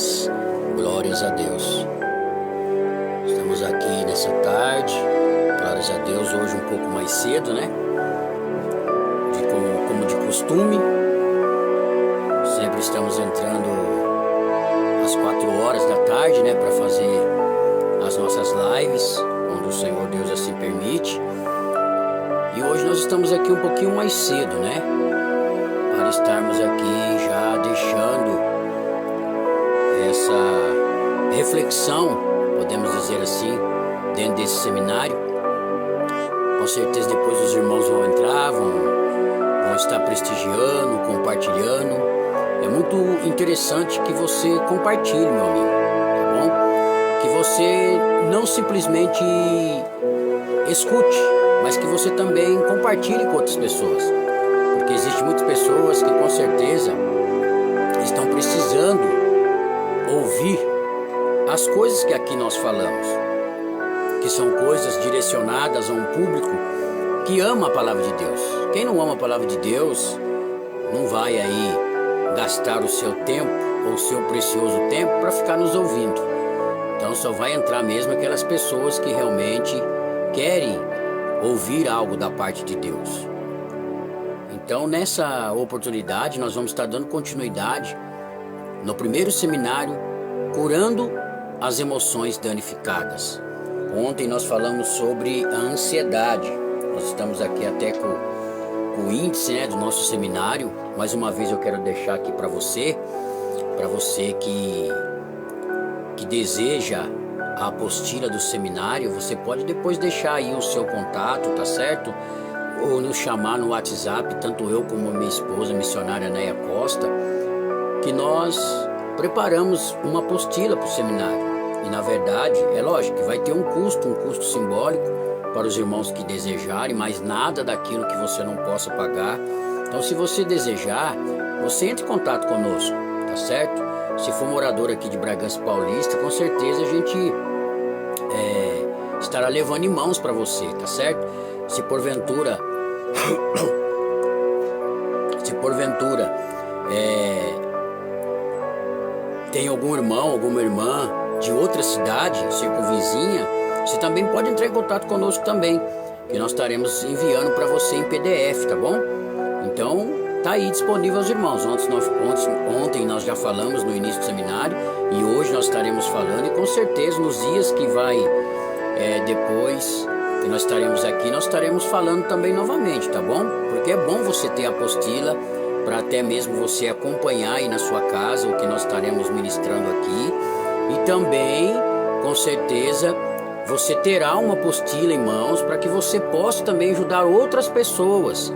paz. Glórias a Deus. Estamos aqui nessa tarde, glórias a Deus, hoje um pouco mais cedo, né? Como de costume, sempre estamos entrando às 4 horas da tarde, né? Para fazer as nossas lives, quando o Senhor Deus assim permite. E hoje nós estamos aqui um pouquinho mais cedo, né? Para estarmos aqui já deixando essa reflexão, podemos dizer assim, dentro desse seminário. Com certeza depois os irmãos vão entrar, vão estar prestigiando, compartilhando. É muito interessante que você compartilhe, meu amigo, tá bom? Que você não simplesmente escute, mas que você também compartilhe com outras pessoas. Porque existem muitas pessoas que com certeza estão precisando ouvir as coisas que aqui nós falamos, que são coisas direcionadas a um público que ama a palavra de Deus. Quem não ama a palavra de Deus não vai aí gastar o seu tempo ou o seu precioso tempo para ficar nos ouvindo. Então só vai entrar mesmo aquelas pessoas que realmente querem ouvir algo da parte de Deus. Então nessa oportunidade nós vamos estar dando continuidade no primeiro seminário, curando as emoções danificadas. Ontem nós falamos sobre a ansiedade. Nós estamos aqui até com o índice, né, do nosso seminário. Mais uma vez eu quero deixar aqui para você que deseja a apostila do seminário, você pode depois deixar aí o seu contato, tá certo? Ou nos chamar no WhatsApp, tanto eu como a minha esposa, a missionária Neia Costa, que nós preparamos uma apostila para o seminário. E na verdade, é lógico que vai ter um custo simbólico para os irmãos que desejarem, mas nada daquilo que você não possa pagar. Então se você desejar, você entre em contato conosco, tá certo? Se for morador aqui de Bragança Paulista, com certeza a gente estará levando em mãos para você, tá certo? Se porventura tem algum irmão, alguma irmã de outra cidade, circunvizinha, você também pode entrar em contato conosco também, que nós estaremos enviando para você em PDF, tá bom? Então, tá aí disponível aos irmãos. Ontem nós já falamos no início do seminário e hoje nós estaremos falando, e com certeza nos dias que vai depois que nós estaremos aqui, nós estaremos falando também novamente, tá bom? Porque é bom você ter a apostila para até mesmo você acompanhar aí na sua casa o que nós estaremos ministrando aqui. E também, com certeza, você terá uma apostila em mãos para que você possa também ajudar outras pessoas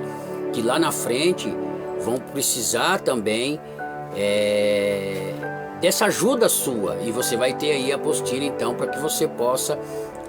que lá na frente vão precisar também dessa ajuda sua. E você vai ter aí a apostila então para que você possa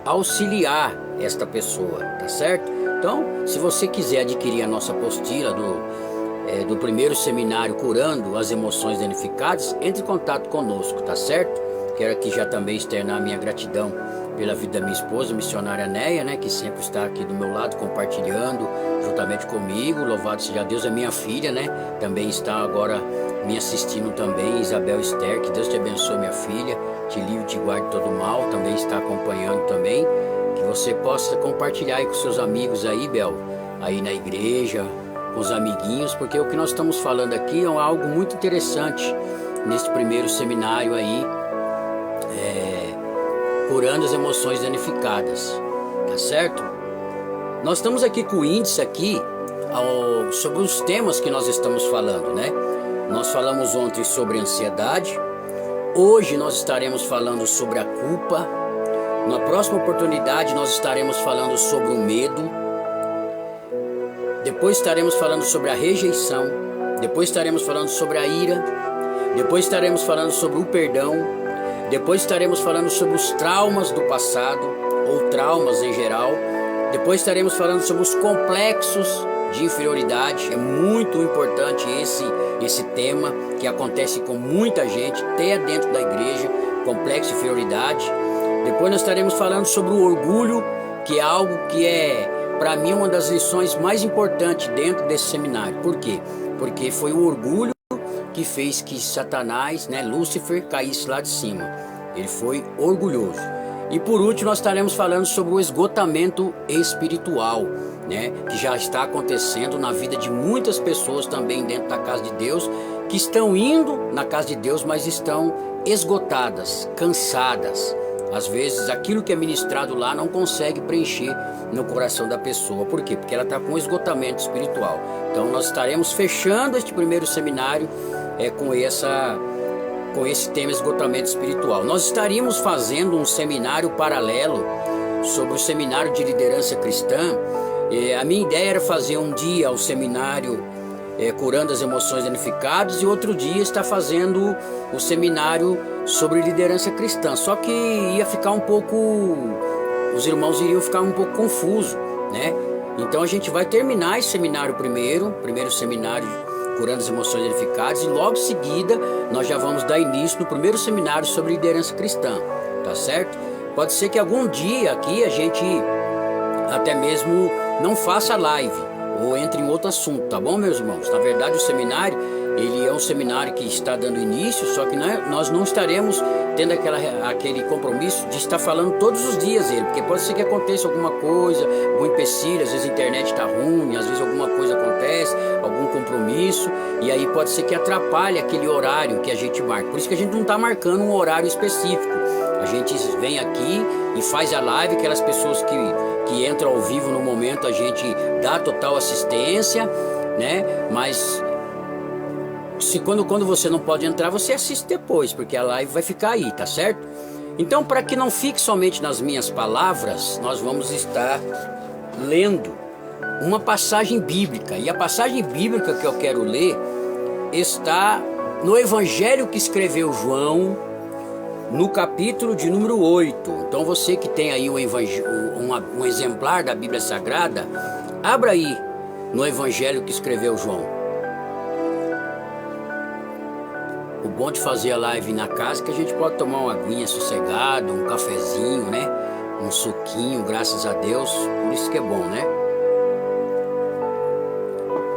auxiliar esta pessoa, tá certo? Então, se você quiser adquirir a nossa apostila do primeiro seminário Curando as Emoções Danificadas, entre em contato conosco, tá certo? Quero aqui já também externar a minha gratidão pela vida da minha esposa, missionária Neia, né, que sempre está aqui do meu lado compartilhando juntamente comigo. Louvado seja Deus. A minha filha, né, também está agora me assistindo também, Isabel Esther. Que Deus te abençoe, minha filha, te livre e te guarde de todo mal. Também está acompanhando também. Que você possa compartilhar aí com seus amigos aí, Bel, aí na igreja, com os amiguinhos, porque o que nós estamos falando aqui é algo muito interessante nesse primeiro seminário aí, curando as emoções danificadas, tá certo? Nós estamos aqui com o índice aqui sobre os temas que nós estamos falando, né? Nós falamos ontem sobre ansiedade, hoje nós estaremos falando sobre a culpa, na próxima oportunidade nós estaremos falando sobre o medo, depois estaremos falando sobre a rejeição, depois estaremos falando sobre a ira, depois estaremos falando sobre o perdão, depois estaremos falando sobre os traumas do passado, ou traumas em geral. Depois estaremos falando sobre os complexos de inferioridade. É muito importante esse tema que acontece com muita gente, até dentro da igreja, complexo de inferioridade. Depois nós estaremos falando sobre o orgulho, que é algo que é, para mim, uma das lições mais importantes dentro desse seminário. Por quê? Porque foi o orgulho que fez que Satanás, né, Lúcifer, caísse lá de cima. Ele foi orgulhoso. E por último nós estaremos falando sobre o esgotamento espiritual, né, que já está acontecendo na vida de muitas pessoas também dentro da casa de Deus, que estão indo na casa de Deus, mas estão esgotadas, cansadas. Às vezes aquilo que é ministrado lá não consegue preencher no coração da pessoa. Por quê? Porque ela está com esgotamento espiritual. Então nós estaremos fechando este primeiro seminário com esse tema esgotamento espiritual. Nós estaríamos fazendo um seminário paralelo sobre o seminário de liderança cristã. A minha ideia era fazer um dia o seminário curando as emoções danificadas e outro dia estar fazendo o seminário sobre liderança cristã. Só que ia ficar um pouco, os irmãos iriam ficar um pouco confusos, né? Então a gente vai terminar esse seminário primeiro seminário curando as emoções danificadas, e logo em seguida nós já vamos dar início no primeiro seminário sobre liderança cristã, tá certo? Pode ser que algum dia aqui a gente até mesmo não faça live ou entre em outro assunto, tá bom, meus irmãos? Na verdade o seminário, ele é um seminário que está dando início, só que nós não estaremos tendo aquele compromisso de estar falando todos os dias ele, porque pode ser que aconteça alguma coisa, algum empecilho, às vezes a internet está ruim, às vezes alguma coisa acontece, algum compromisso, e aí pode ser que atrapalhe aquele horário que a gente marca. Por isso que a gente não está marcando um horário específico. A gente vem aqui e faz a live, aquelas pessoas que entram ao vivo no momento, a gente dá total assistência, né? Mas quando você não pode entrar, você assiste depois, porque a live vai ficar aí, tá certo? Então, para que não fique somente nas minhas palavras, nós vamos estar lendo uma passagem bíblica. E a passagem bíblica que eu quero ler está no Evangelho que escreveu João, no capítulo de número 8. Então você que tem aí um exemplar da Bíblia Sagrada, abra aí no Evangelho que escreveu João. O bom de fazer a live na casa é que a gente pode tomar uma aguinha sossegada, um cafezinho, né? Um suquinho, graças a Deus, por isso que é bom, né?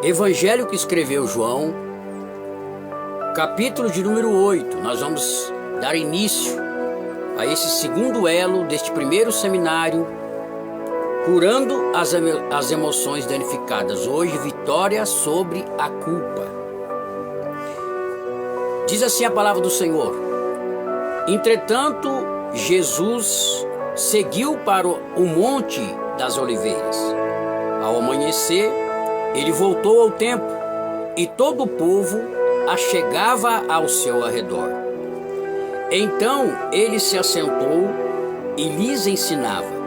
Evangelho que escreveu João, capítulo de número 8. Nós vamos dar início a esse segundo elo deste primeiro seminário, curando as emoções danificadas. Hoje, vitória sobre a culpa. Diz assim a palavra do Senhor: entretanto, Jesus seguiu para o Monte das Oliveiras. Ao amanhecer, ele voltou ao templo e todo o povo achegava ao seu arredor. Então ele se assentou e lhes ensinava.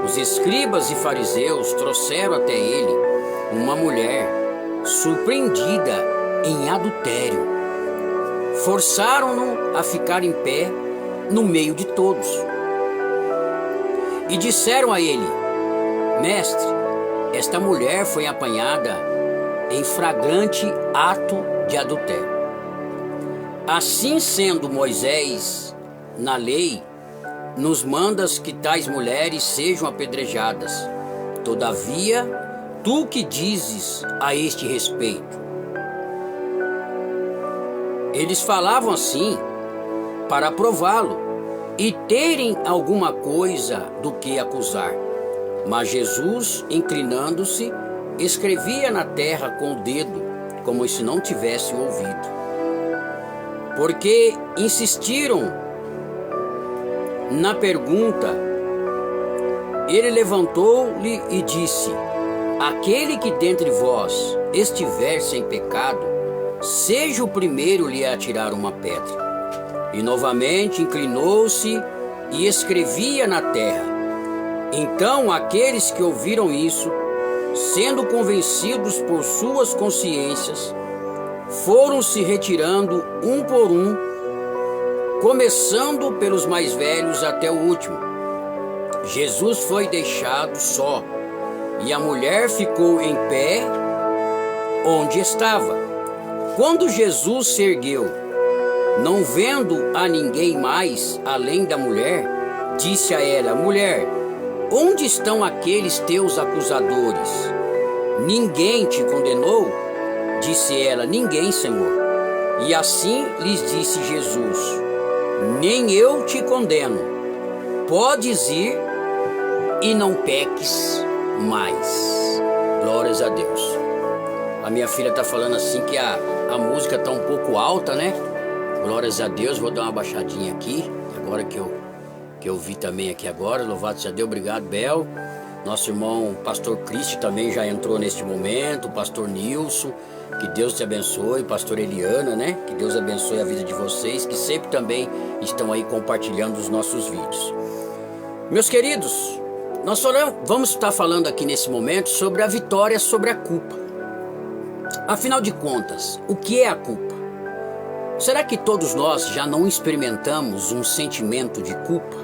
Os escribas e fariseus trouxeram até ele uma mulher surpreendida em adultério. Forçaram-no a ficar em pé no meio de todos. E disseram a ele: Mestre, esta mulher foi apanhada em flagrante ato de adultério. Assim sendo, Moisés, na lei, nos manda que tais mulheres sejam apedrejadas. Todavia, tu que dizes a este respeito? Eles falavam assim para prová-lo e terem alguma coisa do que acusar. Mas Jesus, inclinando-se, escrevia na terra com o dedo, como se não tivesse ouvido. Porque insistiram na pergunta, ele levantou-lhe e disse: aquele que dentre vós estiver sem pecado, seja o primeiro lhe a atirar uma pedra. E novamente inclinou-se e escrevia na terra. Então aqueles que ouviram isso, sendo convencidos por suas consciências, foram se retirando um por um, começando pelos mais velhos até o último. Jesus foi deixado só, e a mulher ficou em pé onde estava. Quando Jesus se ergueu, não vendo a ninguém mais além da mulher, disse a ela: mulher, onde estão aqueles teus acusadores? Ninguém te condenou? Disse ela: ninguém, Senhor. E assim lhes disse Jesus: nem eu te condeno, podes ir e não peques mais. Glórias a Deus. A minha filha está falando assim que a música está um pouco alta, né? Glórias a Deus. Vou dar uma baixadinha aqui, agora que eu vi também aqui agora. Louvado seja Deus. Obrigado, Bel. Nosso irmão Pastor Cristi também já entrou neste momento. O Pastor Nilson, que Deus te abençoe. Pastor Eliana, né? Que Deus abençoe a vida de vocês, que sempre também estão aí compartilhando os nossos vídeos. Meus queridos, nós vamos estar falando aqui nesse momento sobre a vitória sobre a culpa. Afinal de contas, o que é a culpa? Será que todos nós já não experimentamos um sentimento de culpa?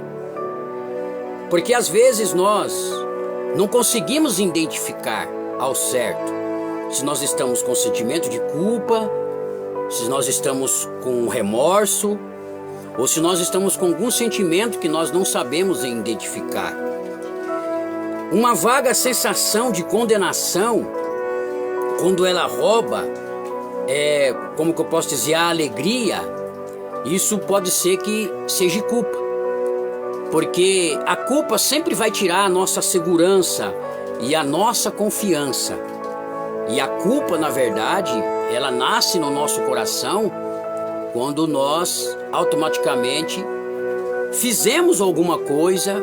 Porque às vezes nós não conseguimos identificar ao certo se nós estamos com sentimento de culpa, se nós estamos com remorso, ou se nós estamos com algum sentimento que nós não sabemos identificar. Uma vaga sensação de condenação, quando ela rouba, como que eu posso dizer, a alegria, isso pode ser que seja culpa. Porque a culpa sempre vai tirar a nossa segurança e a nossa confiança. E a culpa, na verdade, ela nasce no nosso coração quando nós automaticamente fizemos alguma coisa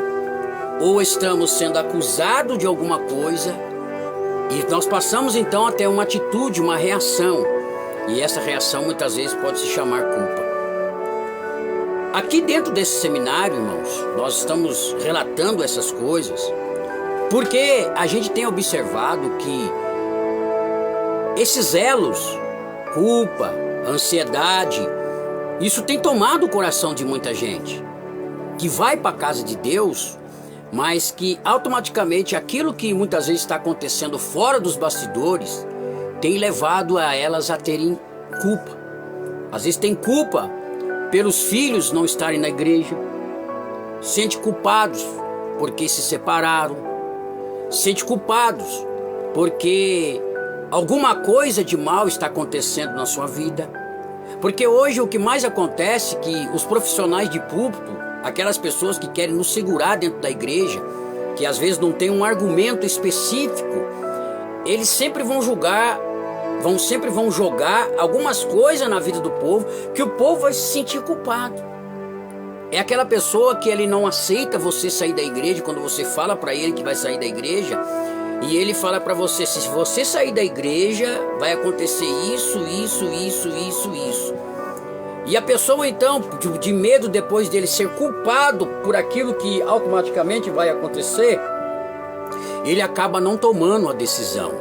ou estamos sendo acusados de alguma coisa e nós passamos então até uma atitude, uma reação. E essa reação muitas vezes pode se chamar culpa. Aqui dentro desse seminário, irmãos, nós estamos relatando essas coisas porque a gente tem observado que esses elos, culpa, ansiedade, isso tem tomado o coração de muita gente que vai para a casa de Deus, mas que automaticamente aquilo que muitas vezes está acontecendo fora dos bastidores tem levado a elas a terem culpa. Às vezes tem culpa pelos filhos não estarem na igreja, sente culpados porque se separaram, sente culpados porque alguma coisa de mal está acontecendo na sua vida. Porque hoje o que mais acontece é que os profissionais de púlpito, aquelas pessoas que querem nos segurar dentro da igreja, que às vezes não tem um argumento específico, eles sempre vão jogar algumas coisas na vida do povo, que o povo vai se sentir culpado. É aquela pessoa que ele não aceita você sair da igreja, quando você fala para ele que vai sair da igreja, e ele fala para você, se você sair da igreja, vai acontecer isso. E a pessoa então, de medo depois dele ser culpado por aquilo que automaticamente vai acontecer, ele acaba não tomando a decisão.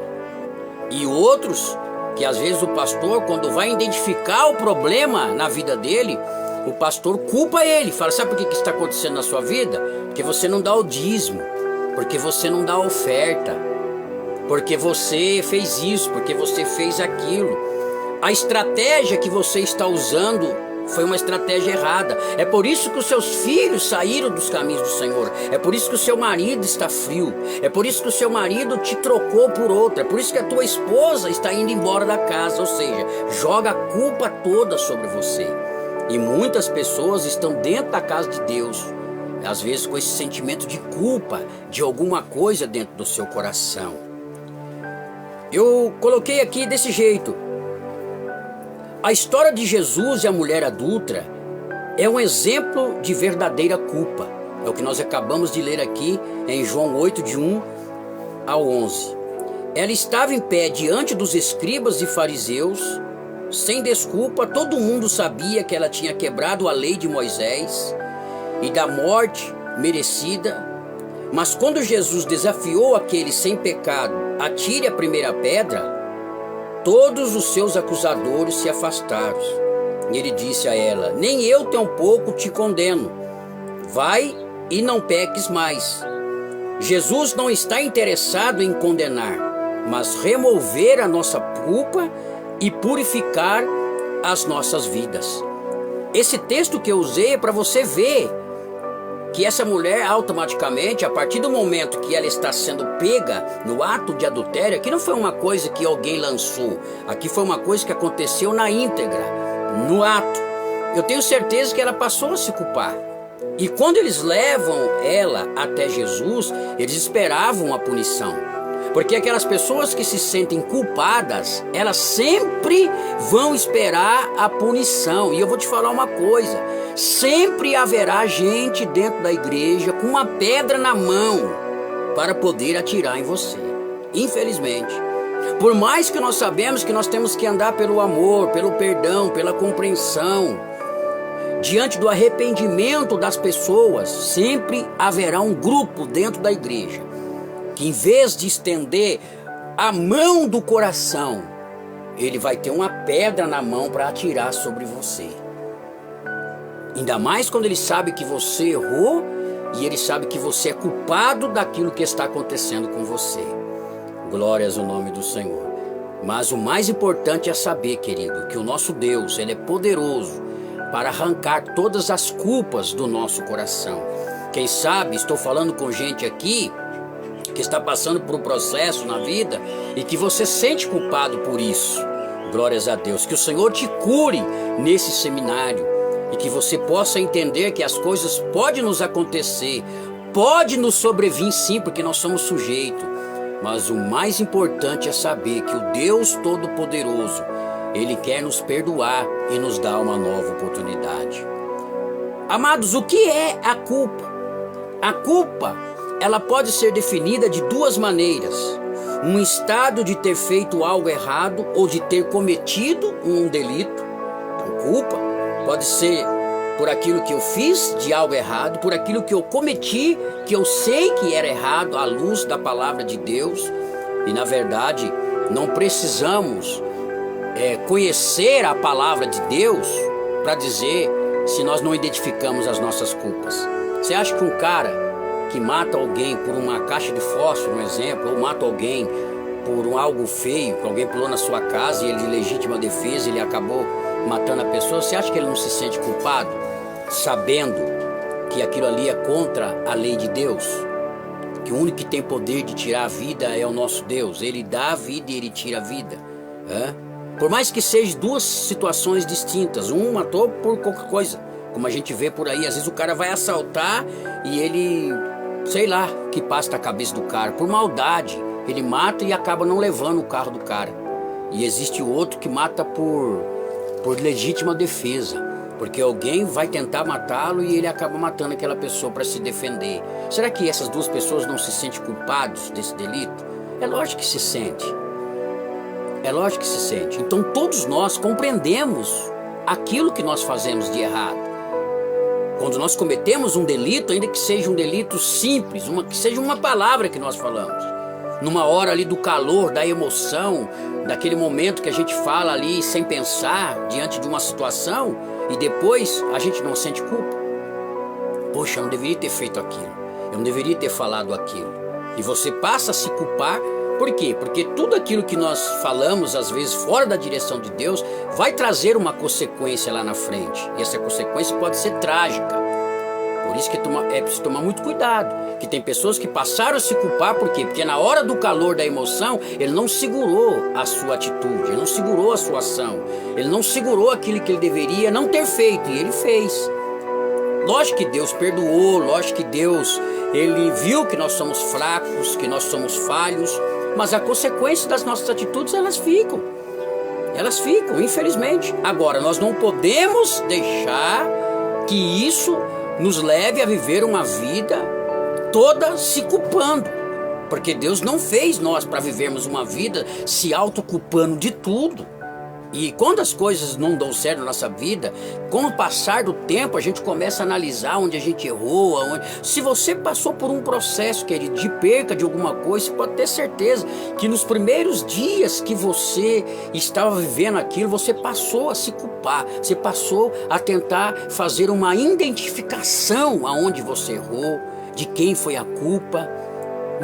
E outros, que às vezes o pastor, quando vai identificar o problema na vida dele, o pastor culpa ele, fala, sabe por que está acontecendo na sua vida? Porque você não dá o dízimo, porque você não dá a oferta, porque você fez isso, porque você fez aquilo. A estratégia que você está usando foi uma estratégia errada. É por isso que os seus filhos saíram dos caminhos do Senhor. É por isso que o seu marido está frio. É por isso que o seu marido te trocou por outra. É por isso que a tua esposa está indo embora da casa. Ou seja, joga a culpa toda sobre você. E muitas pessoas estão dentro da casa de Deus, às vezes com esse sentimento de culpa de alguma coisa dentro do seu coração. Eu coloquei aqui desse jeito. A história de Jesus e a mulher adúltera é um exemplo de verdadeira culpa. É o que nós acabamos de ler aqui em João 8, de 1 ao 11. Ela estava em pé diante dos escribas e fariseus, sem desculpa. Todo mundo sabia que ela tinha quebrado a lei de Moisés e da morte merecida. Mas quando Jesus desafiou aquele sem pecado, atire a primeira pedra, todos os seus acusadores se afastaram. E ele disse a ela, nem eu tampouco te condeno. Vai e não peques mais. Jesus não está interessado em condenar, mas remover a nossa culpa e purificar as nossas vidas. Esse texto que eu usei é para você ver que essa mulher automaticamente, a partir do momento que ela está sendo pega no ato de adultério, aqui não foi uma coisa que alguém lançou, aqui foi uma coisa que aconteceu na íntegra. no ato. Eu tenho certeza que ela passou a se culpar. E quando eles levam ela até Jesus, eles esperavam a punição. Porque aquelas pessoas que se sentem culpadas, elas sempre vão esperar a punição. E eu vou te falar uma coisa: sempre haverá gente dentro da igreja com uma pedra na mão para poder atirar em você. Infelizmente. Por mais que nós sabemos que nós temos que andar pelo amor, pelo perdão, pela compreensão, diante do arrependimento das pessoas, sempre haverá um grupo dentro da igreja que, em vez de estender a mão do coração, ele vai ter uma pedra na mão para atirar sobre você. Ainda mais quando ele sabe que você errou e ele sabe que você é culpado daquilo que está acontecendo com você. Glórias ao nome do Senhor. Mas o mais importante é saber, querido, que o nosso Deus, ele é poderoso para arrancar todas as culpas do nosso coração. Quem sabe, estou falando com gente aqui que está passando por um processo na vida e que você sente culpado por isso. Glórias a Deus. Que o Senhor te cure nesse seminário e que você possa entender que as coisas podem nos acontecer, pode nos sobrevir sim, porque nós somos sujeitos. Mas o mais importante é saber que o Deus Todo-Poderoso, Ele quer nos perdoar e nos dar uma nova oportunidade. Amados, o que é a culpa? A culpa, ela pode ser definida de duas maneiras. Um estado de ter feito algo errado ou de ter cometido um delito. Então, culpa pode ser por aquilo que eu fiz de algo errado, por aquilo que eu cometi, que eu sei que era errado à luz da palavra de Deus. E na verdade, não precisamos conhecer a palavra de Deus para dizer se nós não identificamos as nossas culpas. Você acha que um cara que mata alguém por uma caixa de fósforo, um exemplo, ou mata alguém por algo feio, que alguém pulou na sua casa e ele de legítima defesa, ele acabou matando a pessoa, você acha que ele não se sente culpado, sabendo que aquilo ali é contra a lei de Deus? Que o único que tem poder de tirar a vida é o nosso Deus. Ele dá a vida e ele tira a vida. Por mais que sejam duas situações distintas, um matou por qualquer coisa, como a gente vê por aí, às vezes o cara vai assaltar e ele, sei lá, que passa na cabeça do cara, por maldade, ele mata e acaba não levando o carro do cara. E existe o outro que mata por legítima defesa, porque alguém vai tentar matá-lo e ele acaba matando aquela pessoa para se defender. Será que essas duas pessoas não se sentem culpados desse delito? É lógico que se sente. É lógico que se sente. Então todos nós compreendemos aquilo que nós fazemos de errado. Quando nós cometemos um delito, ainda que seja um delito simples, que seja uma palavra que nós falamos, numa hora ali do calor, da emoção, daquele momento que a gente fala ali sem pensar, diante de uma situação, e depois a gente não sente culpa. Poxa, eu não deveria ter feito aquilo, eu não deveria ter falado aquilo. E você passa a se culpar. Por quê? Porque tudo aquilo que nós falamos, às vezes fora da direção de Deus, vai trazer uma consequência lá na frente. E essa consequência pode ser trágica. Por isso que é preciso tomar muito cuidado. Que tem pessoas que passaram a se culpar, por quê? Porque na hora do calor da emoção, ele não segurou a sua atitude, ele não segurou a sua ação, ele não segurou aquilo que ele deveria não ter feito, e ele fez. Lógico que Deus perdoou, lógico que Deus, Ele viu que nós somos fracos, que nós somos falhos, mas a consequência das nossas atitudes, elas ficam, infelizmente. Agora, nós não podemos deixar que isso nos leve a viver uma vida toda se culpando, porque Deus não fez nós para vivermos uma vida se autoculpando de tudo. E quando as coisas não dão certo na nossa vida, com o passar do tempo, a gente começa a analisar onde a gente errou. Se você passou por um processo, querido, de perca de alguma coisa, você pode ter certeza que nos primeiros dias que você estava vivendo aquilo, você passou a se culpar, você passou a tentar fazer uma identificação aonde você errou, de quem foi a culpa,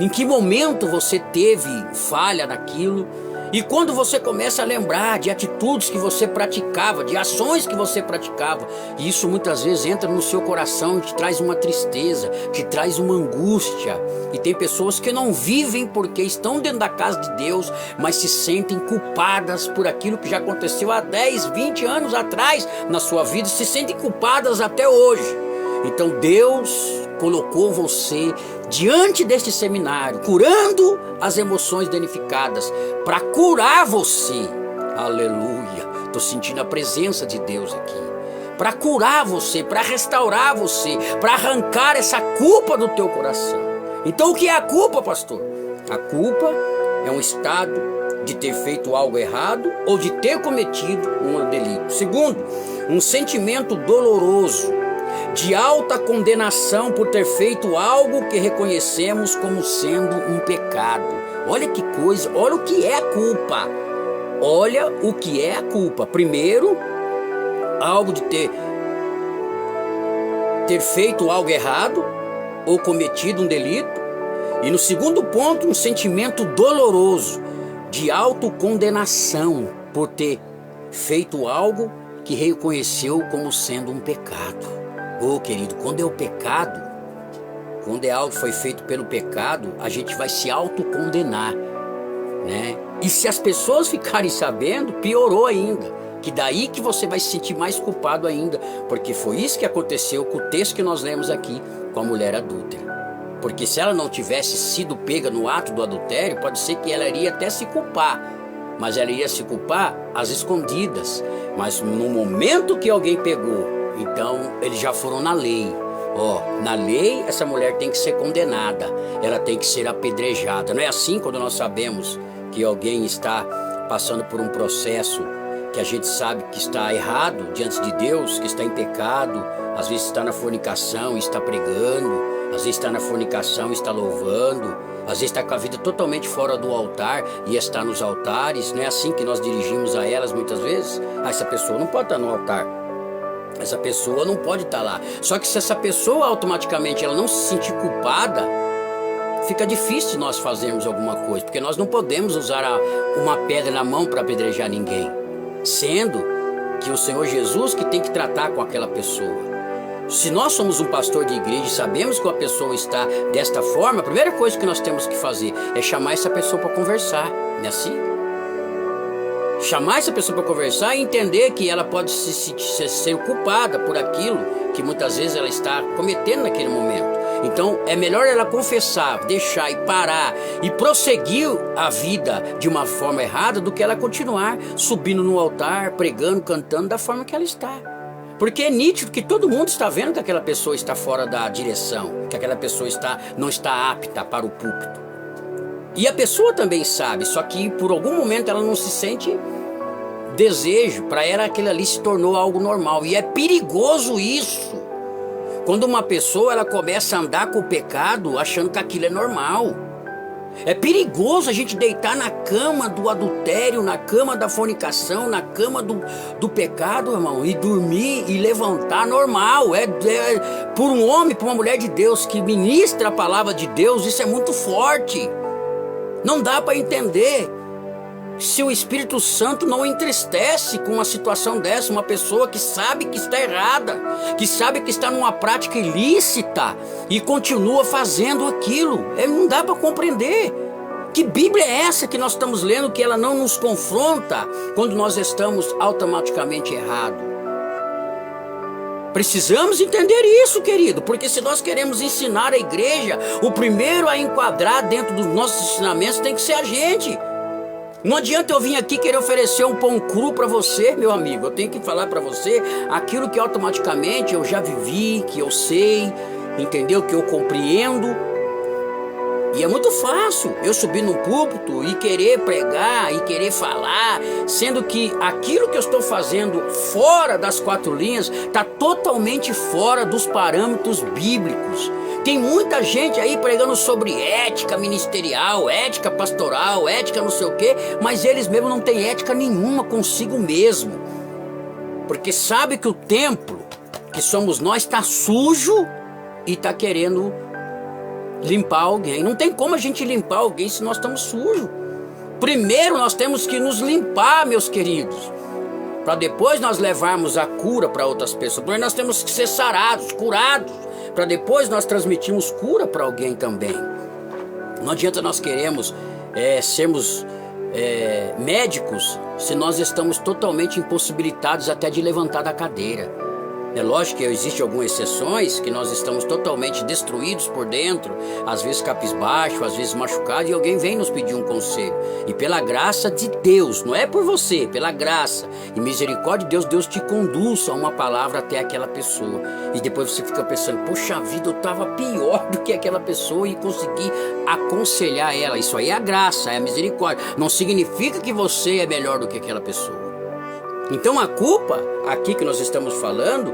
em que momento você teve falha naquilo. E quando você começa a lembrar de atitudes que você praticava, de ações que você praticava, e isso muitas vezes entra no seu coração e te traz uma tristeza, te traz uma angústia. E tem pessoas que não vivem porque estão dentro da casa de Deus, mas se sentem culpadas por aquilo que já aconteceu há 10, 20 anos atrás na sua vida, e se sentem culpadas até hoje. Então Deus colocou você diante deste seminário, curando as emoções danificadas, para curar você. Aleluia, estou sentindo a presença de Deus aqui. Para curar você, para restaurar você, para arrancar essa culpa do teu coração. Então o que é a culpa, pastor? A culpa é um estado de ter feito algo errado ou de ter cometido um delito. Segundo, um sentimento doloroso, de alta condenação por ter feito algo que reconhecemos como sendo um pecado. Olha que coisa, olha o que é a culpa. Olha o que é a culpa. Primeiro, algo de ter feito algo errado ou cometido um delito. E no segundo ponto, um sentimento doloroso de autocondenação por ter feito algo que reconheceu como sendo um pecado. Oh, querido, quando é o pecado, quando é algo que foi feito pelo pecado, a gente vai se autocondenar, né? E se as pessoas ficarem sabendo, piorou ainda, que daí que você vai se sentir mais culpado ainda, porque foi isso que aconteceu com o texto que nós lemos aqui com a mulher adúltera. Porque se ela não tivesse sido pega no ato do adultério, pode ser que ela iria até se culpar, mas ela iria se culpar às escondidas. Mas no momento que alguém pegou, então eles já foram na lei. Na lei essa mulher tem que ser condenada, ela tem que ser apedrejada. Não é assim quando nós sabemos que alguém está passando por um processo que a gente sabe que está errado diante de Deus, que está em pecado, às vezes está na fornicação e está pregando, às vezes está na fornicação e está louvando, às vezes está com a vida totalmente fora do altar e está nos altares. Não é assim que nós dirigimos a elas muitas vezes? Essa pessoa não pode estar no altar, essa pessoa não pode estar lá. Só que se essa pessoa automaticamente ela não se sentir culpada, fica difícil de nós fazermos alguma coisa, porque nós não podemos usar uma pedra na mão para apedrejar ninguém, sendo que o Senhor Jesus que tem que tratar com aquela pessoa. Se nós somos um pastor de igreja e sabemos que a pessoa está desta forma, a primeira coisa que nós temos que fazer é chamar essa pessoa para conversar, não é assim? Chamar essa pessoa para conversar e entender que ela pode ser culpada por aquilo que muitas vezes ela está cometendo naquele momento. Então é melhor ela confessar, deixar e parar e prosseguir a vida de uma forma errada do que ela continuar subindo no altar, pregando, cantando da forma que ela está. Porque é nítido que todo mundo está vendo que aquela pessoa está fora da direção, que aquela pessoa não está apta para o púlpito. E a pessoa também sabe, só que por algum momento ela não se sente desejo, para ela aquilo ali se tornou algo normal. E é perigoso isso, quando uma pessoa ela começa a andar com o pecado achando que aquilo é normal. É perigoso a gente deitar na cama do adultério, na cama da fornicação, na cama do pecado, irmão, e dormir e levantar normal. Por um homem, por uma mulher de Deus que ministra a palavra de Deus, isso é muito forte. Não dá para entender se o Espírito Santo não entristece com uma situação dessa, uma pessoa que sabe que está errada, que sabe que está numa prática ilícita e continua fazendo aquilo. Não dá para compreender. Que Bíblia é essa que nós estamos lendo que ela não nos confronta quando nós estamos automaticamente errados? Precisamos entender isso, querido, porque se nós queremos ensinar a igreja, o primeiro a enquadrar dentro dos nossos ensinamentos tem que ser a gente. Não adianta eu vir aqui querer oferecer um pão cru para você, meu amigo. Eu tenho que falar para você aquilo que automaticamente eu já vivi, que eu sei, entendeu? Que eu compreendo. E é muito fácil eu subir num púlpito e querer pregar e querer falar, sendo que aquilo que eu estou fazendo fora das quatro linhas está totalmente fora dos parâmetros bíblicos. Tem muita gente aí pregando sobre ética ministerial, ética pastoral, ética não sei o quê, mas eles mesmos não têm ética nenhuma consigo mesmo. Porque sabe que o templo, que somos nós, está sujo e está querendo limpar alguém. Não tem como a gente limpar alguém se nós estamos sujos. Primeiro nós temos que nos limpar, meus queridos, para depois nós levarmos a cura para outras pessoas. Primeiro nós temos que ser sarados, curados, para depois nós transmitirmos cura para alguém também. Não adianta nós queremos sermos médicos se nós estamos totalmente impossibilitados até de levantar da cadeira. É lógico que existem algumas exceções que nós estamos totalmente destruídos por dentro, às vezes cabisbaixo, às vezes machucado, e alguém vem nos pedir um conselho. E pela graça de Deus, não é por você, pela graça e misericórdia de Deus, Deus te conduz a uma palavra até aquela pessoa. E depois você fica pensando, poxa vida, eu estava pior do que aquela pessoa e consegui aconselhar ela. Isso aí é a graça, é a misericórdia. Não significa que você é melhor do que aquela pessoa. Então a culpa, aqui que nós estamos falando,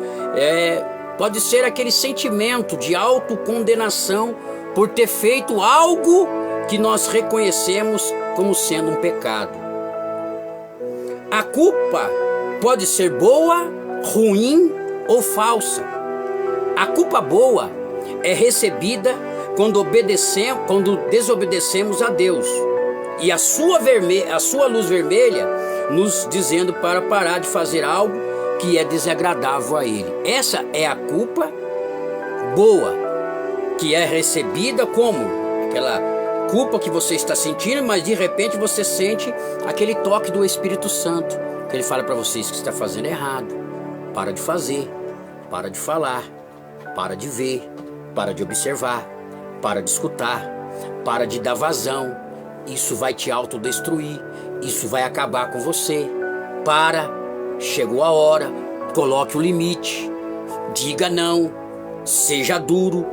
pode ser aquele sentimento de autocondenação por ter feito algo que nós reconhecemos como sendo um pecado. A culpa pode ser boa, ruim ou falsa. A culpa boa é recebida quando desobedecemos a Deus e a sua luz vermelha nos dizendo para parar de fazer algo que é desagradável a Ele. Essa é a culpa boa, que é recebida como aquela culpa que você está sentindo, mas de repente você sente aquele toque do Espírito Santo, que Ele fala para você: isso que você está fazendo é errado, para de fazer, para de falar, para de ver, para de observar, para de escutar, para de dar vazão. Isso vai te autodestruir, isso vai acabar com você. Para, chegou a hora, coloque o limite, diga não, seja duro.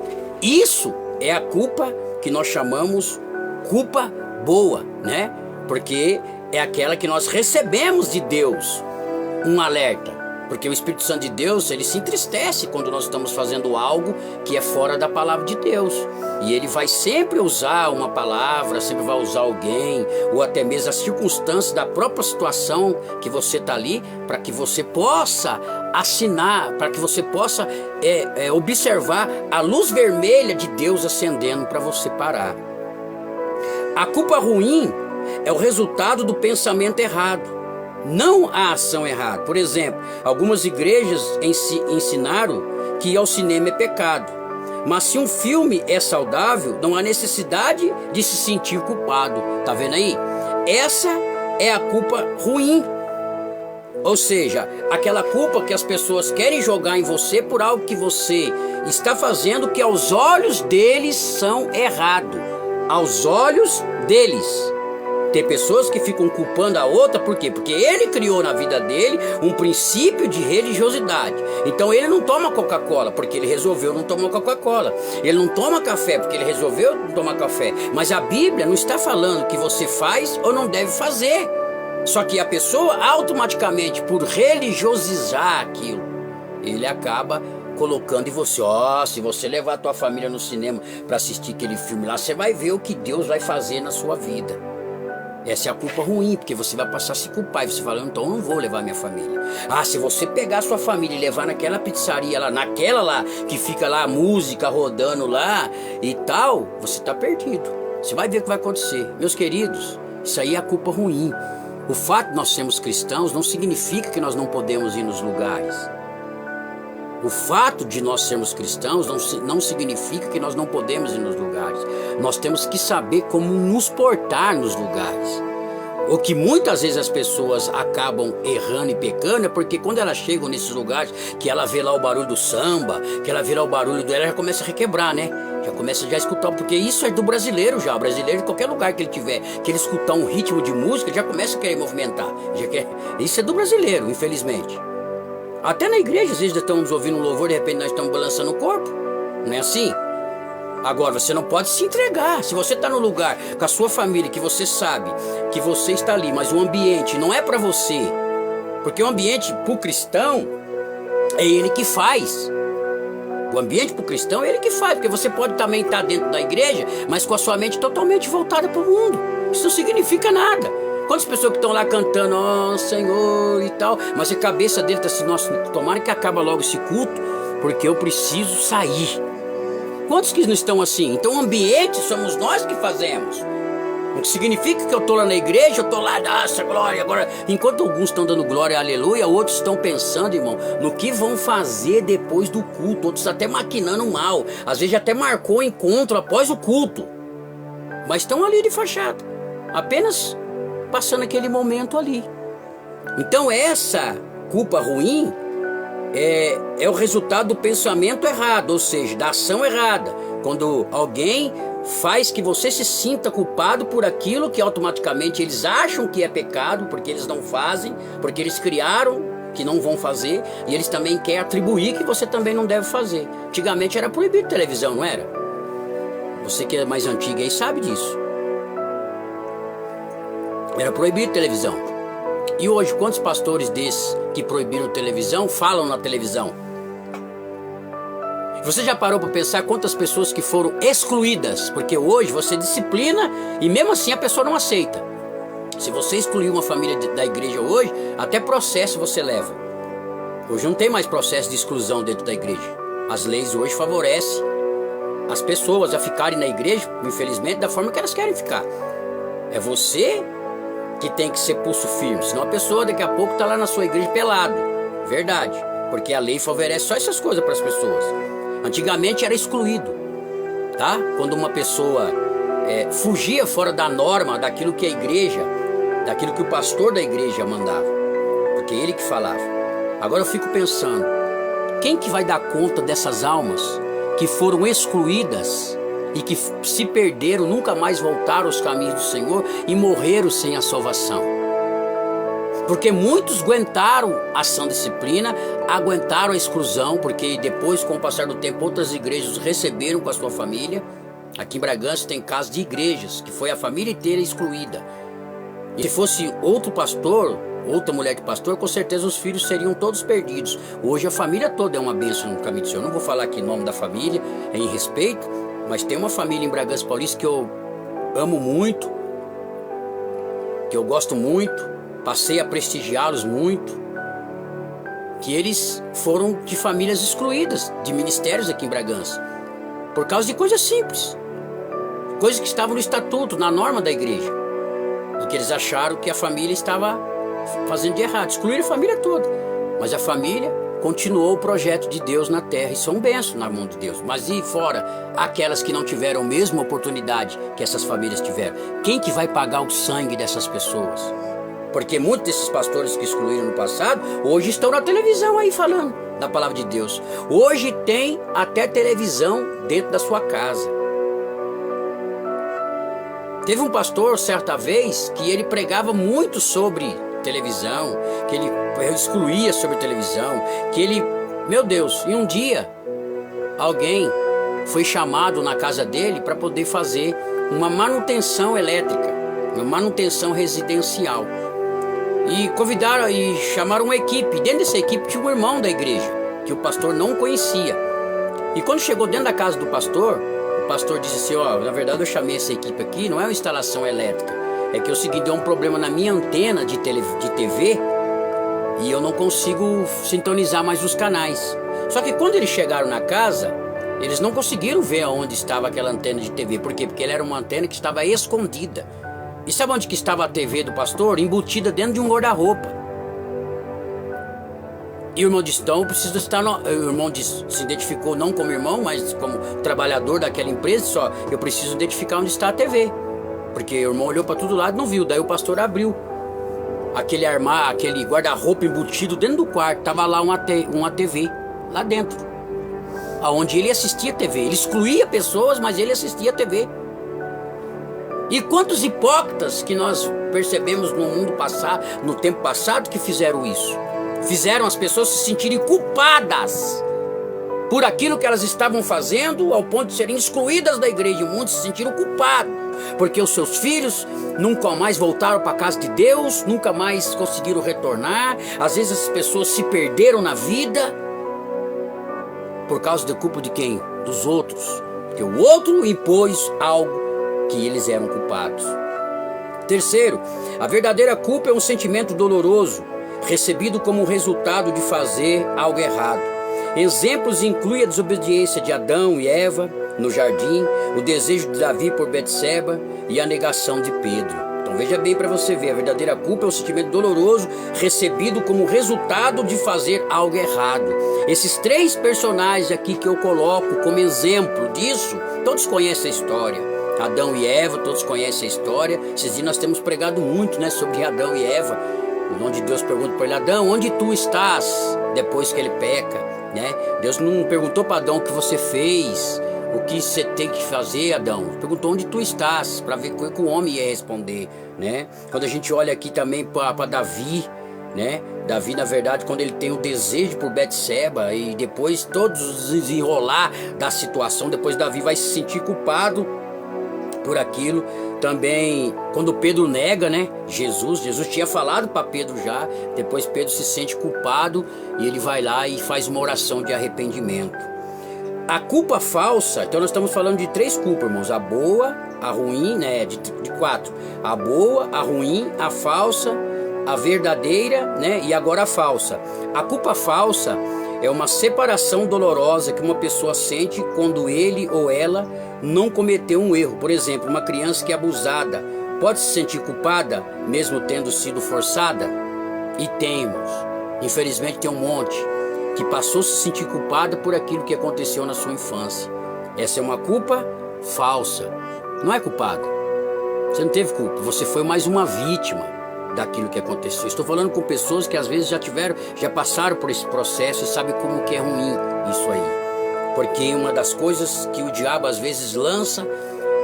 Isso é a culpa que nós chamamos culpa boa, né? Porque é aquela que nós recebemos de Deus, um alerta. Porque o Espírito Santo de Deus, ele se entristece quando nós estamos fazendo algo que é fora da palavra de Deus. E ele vai sempre usar uma palavra, sempre vai usar alguém, ou até mesmo as circunstâncias da própria situação que você está ali, para que você possa assinar, para que você possa observar a luz vermelha de Deus acendendo para você parar. A culpa ruim é o resultado do pensamento errado, não a ação errada. Por exemplo, algumas igrejas ensinaram que ir ao cinema é pecado. Mas se um filme é saudável, não há necessidade de se sentir culpado. Tá vendo aí? Essa é a culpa ruim. Ou seja, aquela culpa que as pessoas querem jogar em você por algo que você está fazendo que aos olhos deles são errado. Aos olhos deles. Tem pessoas que ficam culpando a outra, por quê? Porque ele criou na vida dele um princípio de religiosidade. Então ele não toma Coca-Cola, porque ele resolveu não tomar Coca-Cola. Ele não toma café, porque ele resolveu não tomar café. Mas a Bíblia não está falando que você faz ou não deve fazer. Só que a pessoa automaticamente, por religiosizar aquilo, ele acaba colocando em você: se você levar a tua família no cinema para assistir aquele filme lá, você vai ver o que Deus vai fazer na sua vida. Essa é a culpa ruim, porque você vai passar a se culpar. E você fala: então eu não vou levar minha família. Se você pegar a sua família e levar naquela pizzaria lá, naquela lá, que fica lá a música rodando lá e tal, você está perdido. Você vai ver o que vai acontecer. Meus queridos, isso aí é a culpa ruim. O fato de nós sermos cristãos não significa que nós não podemos ir nos lugares. O fato de nós sermos cristãos não significa que nós não podemos ir nos lugares. Nós temos que saber como nos portar nos lugares. O que muitas vezes as pessoas acabam errando e pecando é porque quando elas chegam nesses lugares, que ela vê lá o barulho do samba, que ela vê lá o barulho dela, já começa a requebrar, né? Já começa a escutar, porque isso é do brasileiro já. O brasileiro, em qualquer lugar que ele tiver, que ele escutar um ritmo de música, já começa a querer movimentar. Isso é do brasileiro, infelizmente. Até na igreja, às vezes estamos ouvindo um louvor, de repente nós estamos balançando o corpo. Não é assim? Agora, você não pode se entregar. Se você está no lugar com a sua família, que você sabe que você está ali, mas o ambiente não é para você. Porque o ambiente para o cristão é ele que faz. O ambiente para o cristão é ele que faz. Porque você pode também estar dentro da igreja, mas com a sua mente totalmente voltada para o mundo. Isso não significa nada. Quantas pessoas que estão lá cantando, Senhor e tal, mas a cabeça dele está assim: nossa, tomara que acabe logo esse culto, porque eu preciso sair. Quantos que não estão assim? Então o ambiente somos nós que fazemos. Não significa que eu estou lá na igreja, eu estou lá, nossa, glória, agora. Enquanto alguns estão dando glória, aleluia, outros estão pensando, irmão, no que vão fazer depois do culto. Outros até maquinando mal. Às vezes até marcou o encontro após o culto. Mas estão ali de fachada. Apenas passando aquele momento ali. Então essa culpa ruim é o resultado do pensamento errado, ou seja, da ação errada. Quando alguém faz que você se sinta culpado por aquilo que automaticamente eles acham que é pecado, porque eles não fazem, porque eles criaram que não vão fazer, e eles também querem atribuir que você também não deve fazer. Antigamente era proibido televisão, não era? Você que é mais antigo aí sabe disso. Era proibido televisão. E hoje, quantos pastores desses que proibiram televisão falam na televisão? Você já parou para pensar quantas pessoas que foram excluídas? Porque hoje você disciplina e mesmo assim a pessoa não aceita. Se você excluir uma família da igreja hoje, até processo você leva. Hoje não tem mais processo de exclusão dentro da igreja. As leis hoje favorecem as pessoas a ficarem na igreja, infelizmente, da forma que elas querem ficar. É você que tem que ser pulso firme, senão a pessoa daqui a pouco está lá na sua igreja pelado. Verdade, porque a lei favorece só essas coisas para as pessoas. Antigamente era excluído, tá? Quando uma pessoa fugia fora da norma, daquilo que a igreja, daquilo que o pastor da igreja mandava, porque ele que falava. Agora eu fico pensando, quem que vai dar conta dessas almas que foram excluídas e que se perderam, nunca mais voltaram aos caminhos do Senhor e morreram sem a salvação? Porque muitos aguentaram a sã disciplina, aguentaram a exclusão, porque depois, com o passar do tempo, outras igrejas receberam com a sua família. Aqui em Bragança tem casos de igrejas que foi a família inteira excluída. E se fosse outro pastor, outra mulher de pastor, com certeza os filhos seriam todos perdidos. Hoje a família toda é uma bênção no caminho do Senhor. Eu não vou falar aqui o nome da família, é em respeito, mas tem uma família em Bragança Paulista que eu amo muito, que eu gosto muito, passei a prestigiá-los muito, que eles foram de famílias excluídas, de ministérios aqui em Bragança, por causa de coisas simples, coisas que estavam no estatuto, na norma da igreja, e que eles acharam que a família estava fazendo de errado, excluíram a família toda, mas a família continuou o projeto de Deus na terra, e são bênçãos na mão de Deus. Mas e fora aquelas que não tiveram a mesma oportunidade que essas famílias tiveram? Quem que vai pagar o sangue dessas pessoas? Porque muitos desses pastores que excluíram no passado, hoje estão na televisão aí falando da palavra de Deus. Hoje tem até televisão dentro da sua casa. Teve um pastor, certa vez, que ele pregava muito sobre televisão, que ele excluía sobre televisão, que ele, meu Deus, e um dia alguém foi chamado na casa dele para poder fazer uma manutenção elétrica, uma manutenção residencial. E convidaram e chamaram uma equipe. Dentro dessa equipe tinha um irmão da igreja, que o pastor não conhecia. E quando chegou dentro da casa do pastor, o pastor disse assim, na verdade eu chamei essa equipe aqui, não é uma instalação elétrica, é que é o seguinte, deu um problema na minha antena de TV e eu não consigo sintonizar mais os canais. Só que quando eles chegaram na casa, eles não conseguiram ver aonde estava aquela antena de TV. Por quê? Porque ela era uma antena que estava escondida. E sabe onde que estava a TV do pastor? Embutida dentro de um guarda-roupa. E o irmão disse, então, preciso estar o irmão disse, se identificou não como irmão, mas como trabalhador daquela empresa, só, eu preciso identificar onde está a TV. Porque o irmão olhou para todo lado e não viu. Daí o pastor abriu aquele guarda-roupa embutido dentro do quarto. Estava lá uma TV, lá dentro, aonde ele assistia TV. Ele excluía pessoas, mas ele assistia TV. E quantos hipócritas que nós percebemos no mundo passado, no tempo passado, que fizeram isso? Fizeram as pessoas se sentirem culpadas por aquilo que elas estavam fazendo, ao ponto de serem excluídas da igreja. E o mundo se sentiram culpados, porque os seus filhos nunca mais voltaram para a casa de Deus, nunca mais conseguiram retornar. Às vezes as pessoas se perderam na vida, por causa da culpa de quem? Dos outros. Porque o outro impôs algo que eles eram culpados. Terceiro, a verdadeira culpa é um sentimento doloroso, recebido como resultado de fazer algo errado. Exemplos incluem a desobediência de Adão e Eva, no jardim, o desejo de Davi por Betseba e a negação de Pedro. Então veja bem para você ver, a verdadeira culpa é um sentimento doloroso recebido como resultado de fazer algo errado. Esses 3 personagens aqui que eu coloco como exemplo disso, todos conhecem a história. Adão e Eva, todos conhecem a história. Esses dias nós temos pregado muito, né, sobre Adão e Eva, onde Deus pergunta para ele: Adão, onde tu estás? Depois que ele peca, né? Deus não perguntou para Adão o que você fez, o que você tem que fazer, Adão. Perguntou onde tu estás, para ver o que o homem ia responder, né? Quando a gente olha aqui também para Davi, né? Davi, na verdade, quando ele tem o desejo por Betseba e depois todos os desenrolar da situação, depois Davi vai se sentir culpado por aquilo. Também quando Pedro nega, né, Jesus tinha falado para Pedro já, depois Pedro se sente culpado e ele vai lá e faz uma oração de arrependimento. A culpa falsa, então nós estamos falando de 3 culpas, irmãos: a boa, a ruim, né, de 4, a boa, a ruim, a falsa, a verdadeira, né, e agora a falsa. A culpa falsa é uma separação dolorosa que uma pessoa sente quando ele ou ela não cometeu um erro. Por exemplo, uma criança que é abusada pode se sentir culpada mesmo tendo sido forçada? E temos, infelizmente tem um monte que passou a se sentir culpada por aquilo que aconteceu na sua infância. Essa é uma culpa falsa. Não é culpado. Você não teve culpa, você foi mais uma vítima daquilo que aconteceu. Estou falando com pessoas que às vezes já passaram por esse processo e sabem como que é ruim isso aí. Porque uma das coisas que o diabo às vezes lança,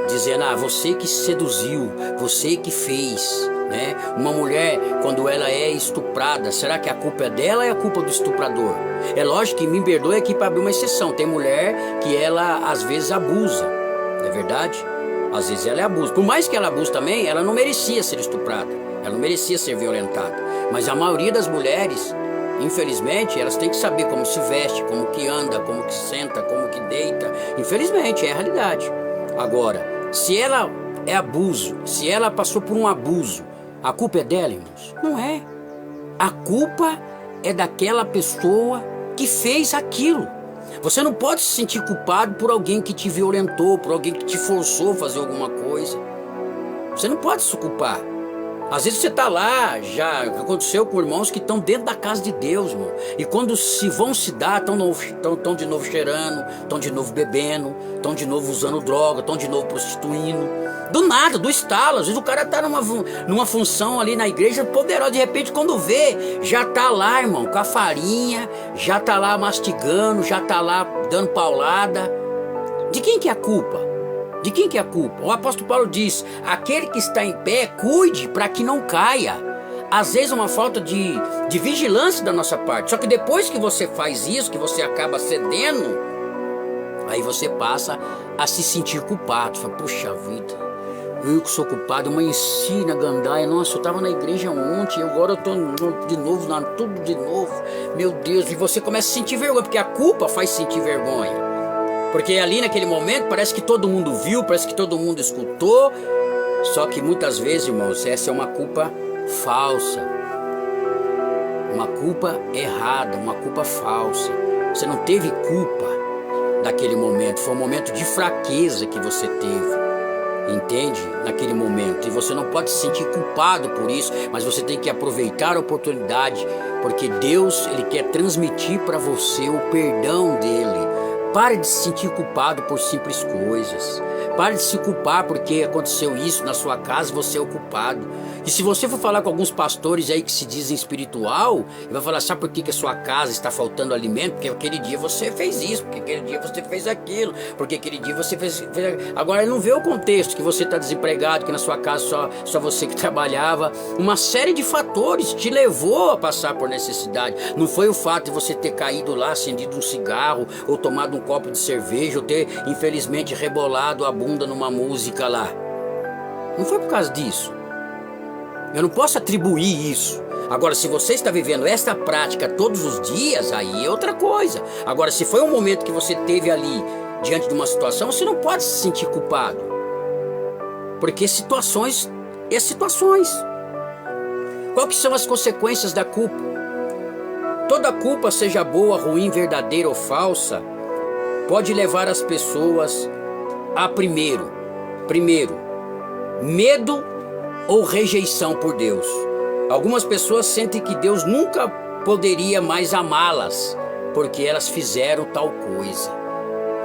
dizendo: você que seduziu, você que fez, né? Uma mulher, quando ela é estuprada, será que a culpa é dela ou é a culpa do estuprador? É lógico que, me perdoe aqui para abrir uma exceção, tem mulher que ela às vezes abusa, não é verdade? Às vezes ela abusa. Por mais que ela abuse também, ela não merecia ser estuprada, ela não merecia ser violentada. Mas a maioria das mulheres, infelizmente, elas têm que saber como se veste, como que anda, como que senta, como que deita. Infelizmente, é a realidade. Agora, se ela é abuso, se ela passou por um abuso, a culpa é dela, irmãos? Não é. A culpa é daquela pessoa que fez aquilo. Você não pode se sentir culpado por alguém que te violentou, por alguém que te forçou a fazer alguma coisa. Você não pode se culpar. Às vezes você está lá, já aconteceu com irmãos que estão dentro da casa de Deus, irmão. E quando se vão se dar, estão de novo cheirando, estão de novo bebendo, estão de novo usando droga, estão de novo prostituindo. Do nada, do estalo. Às vezes o cara está numa função ali na igreja poderosa. De repente, quando vê, já está lá, irmão, com a farinha, já está lá mastigando, já está lá dando paulada. De quem que é a culpa? De quem que é a culpa? O apóstolo Paulo diz: aquele que está em pé, cuide para que não caia. Às vezes é uma falta de vigilância da nossa parte. Só que depois que você faz isso, que você acaba cedendo, aí você passa a se sentir culpado. Você fala: puxa vida, eu que sou culpado, eu amanheci na gandaia. Nossa, eu estava na igreja ontem, agora eu estou de novo, tudo de novo. Meu Deus, e você começa a sentir vergonha, porque a culpa faz sentir vergonha. Porque ali naquele momento parece que todo mundo viu, parece que todo mundo escutou. Só que muitas vezes, irmãos, essa é uma culpa falsa. Uma culpa errada, uma culpa falsa. Você não teve culpa naquele momento. Foi um momento de fraqueza que você teve. Entende? Naquele momento. E você não pode se sentir culpado por isso, mas você tem que aproveitar a oportunidade. Porque Deus, Ele quer transmitir para você o perdão dEle. Pare de se sentir culpado por simples coisas. Pare de se culpar porque aconteceu isso na sua casa, você é o culpado. E se você for falar com alguns pastores aí que se dizem espiritual, ele vai falar: sabe por que a sua casa está faltando alimento? Porque aquele dia você fez isso, porque aquele dia você fez aquilo, porque aquele dia você fez... Agora ele não vê o contexto, que você está desempregado, que na sua casa só você que trabalhava. Uma série de fatores te levou a passar por necessidade. Não foi o fato de você ter caído lá, acendido um cigarro, ou tomado um copo de cerveja, ou ter infelizmente rebolado a bunda numa música lá. Não foi por causa disso. Eu não posso atribuir isso. Agora, se você está vivendo esta prática todos os dias, aí é outra coisa. Agora, se foi um momento que você teve ali diante de uma situação, você não pode se sentir culpado. Porque situações é situações. Qual que são as consequências da culpa? Toda culpa, seja boa, ruim, verdadeira ou falsa, pode levar as pessoas a primeiro, medo ou rejeição por Deus. Algumas pessoas sentem que Deus nunca poderia mais amá-las, porque elas fizeram tal coisa.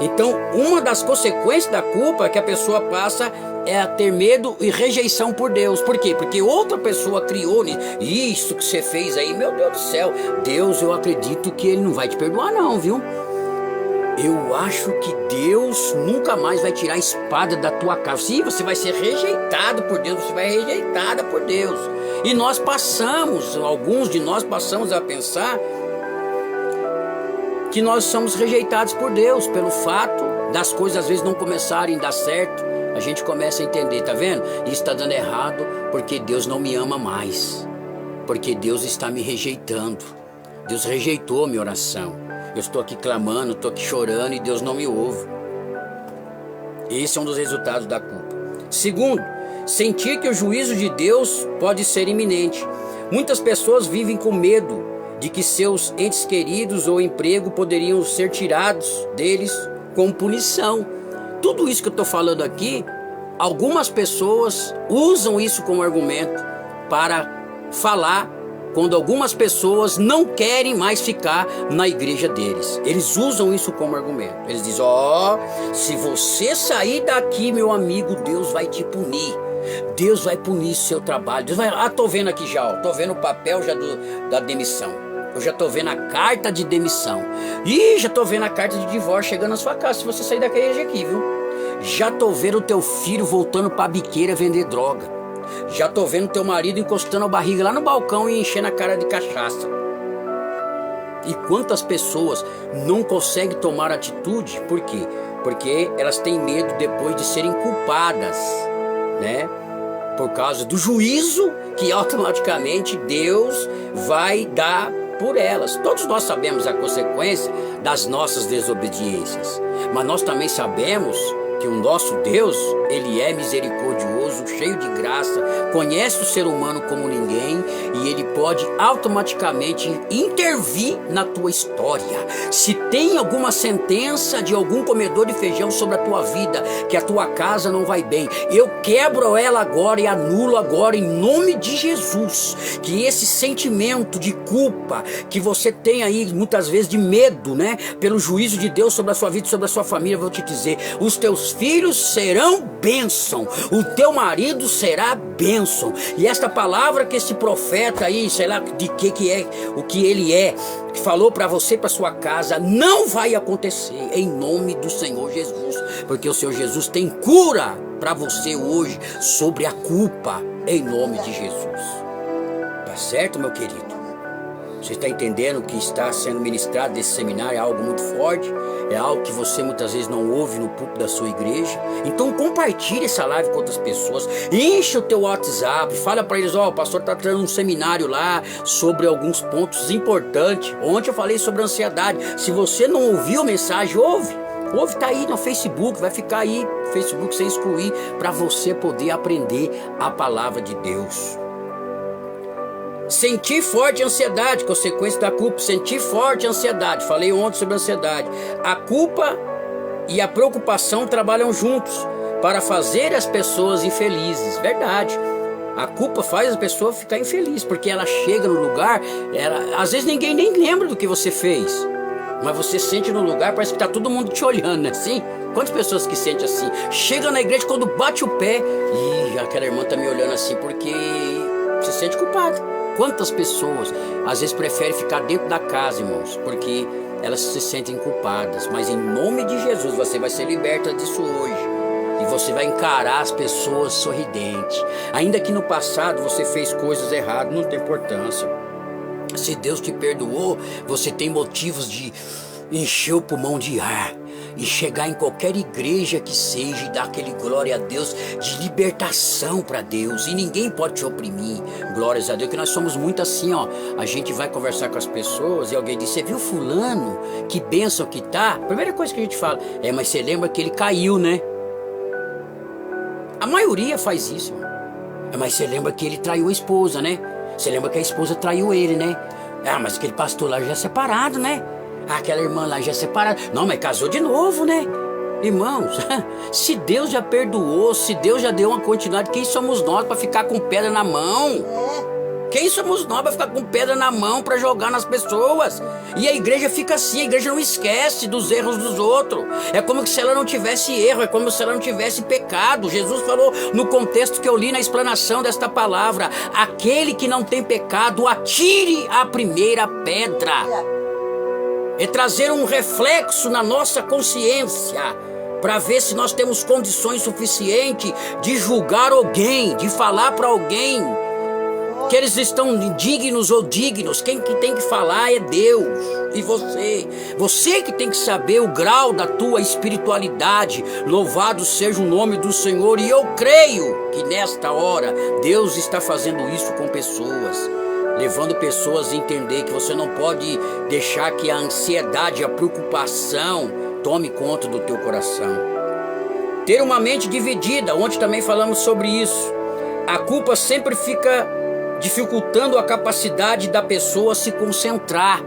Então, uma das consequências da culpa que a pessoa passa é a ter medo e rejeição por Deus. Por quê? Porque outra pessoa criou isso que você fez aí, meu Deus do céu. Deus, eu acredito que Ele não vai te perdoar não, viu? Eu acho que Deus nunca mais vai tirar a espada da tua casa. Sim, você vai ser rejeitado por Deus, você vai ser rejeitada por Deus. E nós passamos, alguns de nós passamos a pensar que nós somos rejeitados por Deus, pelo fato das coisas às vezes não começarem a dar certo. A gente começa a entender, tá vendo? Isso está dando errado porque Deus não me ama mais, porque Deus está me rejeitando. Deus rejeitou a minha oração. Eu estou aqui clamando, estou aqui chorando e Deus não me ouve. Esse é um dos resultados da culpa. Segundo, sentir que o juízo de Deus pode ser iminente. Muitas pessoas vivem com medo de que seus entes queridos ou emprego poderiam ser tirados deles com punição. Tudo isso que eu estou falando aqui, algumas pessoas usam isso como argumento para falar quando algumas pessoas não querem mais ficar na igreja deles. Eles usam isso como argumento. Eles dizem, se você sair daqui, meu amigo, Deus vai te punir. Deus vai punir seu trabalho. Deus vai... tô vendo aqui já, tô vendo o papel já da demissão. Eu já tô vendo a carta de demissão. Ih, já tô vendo a carta de divórcio chegando na sua casa se você sair da igreja aqui, viu? Já tô vendo o teu filho voltando pra biqueira vender droga. Já tô vendo teu marido encostando a barriga lá no balcão e enchendo a cara de cachaça. E quantas pessoas não conseguem tomar atitude? Por quê? Porque elas têm medo depois de serem culpadas, né? Por causa do juízo que automaticamente Deus vai dar por elas. Todos nós sabemos a consequência das nossas desobediências, mas nós também sabemos que o nosso Deus, Ele é misericordioso, cheio de graça, conhece o ser humano como ninguém e Ele pode automaticamente intervir na tua história. Se tem alguma sentença de algum comedor de feijão sobre a tua vida, que a tua casa não vai bem, eu quebro ela agora e anulo agora em nome de Jesus. Que esse sentimento de culpa que você tem aí muitas vezes de medo, né, pelo juízo de Deus sobre a sua vida, sobre a sua família, vou te dizer, os teus filhos serão bênção, o teu marido será bênção. E esta palavra que esse profeta aí, sei lá de que é, o que ele é, que falou para você, para sua casa, não vai acontecer em nome do Senhor Jesus, porque o Senhor Jesus tem cura para você hoje sobre a culpa, em nome de Jesus. Tá certo, meu querido? Você está entendendo que está sendo ministrado desse seminário é algo muito forte, é algo que você muitas vezes não ouve no púlpito da sua igreja. Então compartilhe essa live com outras pessoas, enche o teu WhatsApp, fala para eles, o pastor está trazendo um seminário lá sobre alguns pontos importantes. Ontem eu falei sobre ansiedade. Se você não ouviu a mensagem, ouve, tá aí no Facebook, vai ficar aí no Facebook sem excluir, para você poder aprender a palavra de Deus. Sentir forte ansiedade, consequência da culpa. Sentir forte ansiedade, falei ontem sobre ansiedade. A culpa e a preocupação trabalham juntos para fazer as pessoas infelizes. Verdade. A culpa faz a pessoa ficar infeliz, porque ela chega no lugar, às vezes ninguém nem lembra do que você fez, mas você sente no lugar, parece que tá todo mundo te olhando, né? Assim? Quantas pessoas que sentem assim? Chega na igreja, quando bate o pé, aquela irmã tá me olhando assim, porque se sente culpado. Quantas pessoas às vezes preferem ficar dentro da casa, irmãos, porque elas se sentem culpadas. Mas em nome de Jesus você vai ser liberta disso hoje. E você vai encarar as pessoas sorridente. Ainda que no passado você fez coisas erradas, não tem importância. Se Deus te perdoou, você tem motivos de encher o pulmão de ar e chegar em qualquer igreja que seja e dar aquele glória a Deus de libertação para Deus, e ninguém pode te oprimir. Glórias a Deus, que nós somos muito assim, a gente vai conversar com as pessoas e alguém diz, você viu fulano, que bênção que tá? Primeira coisa que a gente fala, mas você lembra que ele caiu, né? A maioria faz isso, mas você lembra que ele traiu a esposa, né? Você lembra que a esposa traiu ele, né? Mas aquele pastor lá já é separado, né? Aquela irmã lá já é separada. Não, mas casou de novo, né? Irmãos, se Deus já perdoou, se Deus já deu uma continuidade, quem somos nós para ficar com pedra na mão? Quem somos nós para ficar com pedra na mão para jogar nas pessoas? E a igreja fica assim, a igreja não esquece dos erros dos outros. É como se ela não tivesse erro, é como se ela não tivesse pecado. Jesus falou no contexto que eu li na explanação desta palavra: aquele que não tem pecado, atire a primeira pedra. É trazer um reflexo na nossa consciência para ver se nós temos condições suficientes de julgar alguém, de falar para alguém que eles estão indignos ou dignos. Quem que tem que falar é Deus e você. Você que tem que saber o grau da tua espiritualidade. Louvado seja o nome do Senhor. E eu creio que nesta hora Deus está fazendo isso com pessoas, levando pessoas a entender que você não pode deixar que a ansiedade, a preocupação tome conta do teu coração. Ter uma mente dividida, ontem também falamos sobre isso. A culpa sempre fica dificultando a capacidade da pessoa se concentrar.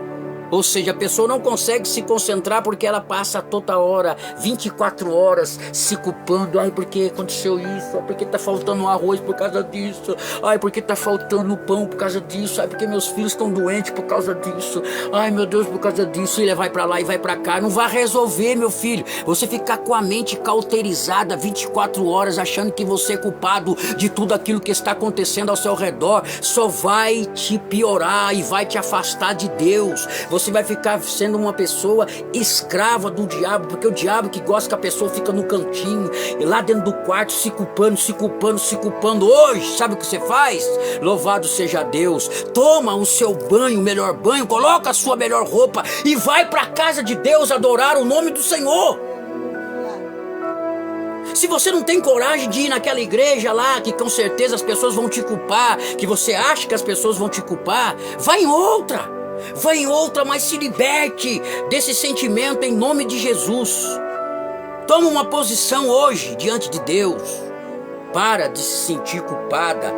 Ou seja, a pessoa não consegue se concentrar porque ela passa toda hora, 24 horas, se culpando. Ai, porque aconteceu isso? Ai, porque tá faltando arroz por causa disso? Ai, porque tá faltando pão por causa disso? Ai, porque meus filhos estão doentes por causa disso? Ai, meu Deus, por causa disso. E ele vai pra lá e vai pra cá. Não vai resolver, meu filho. Você ficar com a mente cauterizada 24 horas achando que você é culpado de tudo aquilo que está acontecendo ao seu redor, só vai te piorar e vai te afastar de Deus. Você vai ficar sendo uma pessoa escrava do diabo, porque o diabo que gosta que a pessoa fica no cantinho e lá dentro do quarto se culpando, se culpando, se culpando. Hoje, sabe o que você faz? Louvado seja Deus. Toma o seu banho, o melhor banho, coloca a sua melhor roupa e vai para a casa de Deus adorar o nome do Senhor. Se você não tem coragem de ir naquela igreja lá, que com certeza as pessoas vão te culpar, que você acha que as pessoas vão te culpar, vai em outra. Vai em outra, mas se liberte desse sentimento em nome de Jesus. Toma uma posição hoje diante de Deus. Para de se sentir culpada.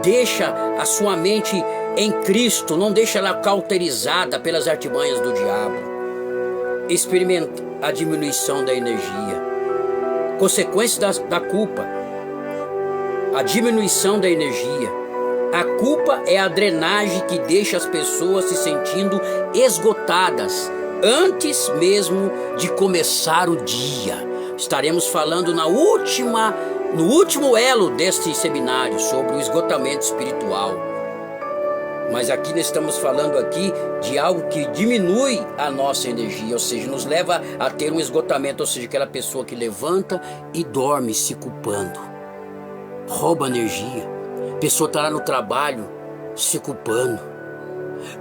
Deixa a sua mente em Cristo. Não deixa ela cauterizada pelas artimanhas do diabo. Experimenta a diminuição da energia. Consequência da culpa. A diminuição da energia. A culpa é a drenagem que deixa as pessoas se sentindo esgotadas antes mesmo de começar o dia. Estaremos falando no último elo deste seminário sobre o esgotamento espiritual. Mas aqui nós estamos falando aqui de algo que diminui a nossa energia, ou seja, nos leva a ter um esgotamento, ou seja, aquela pessoa que levanta e dorme se culpando, rouba energia. A pessoa está lá no trabalho se culpando.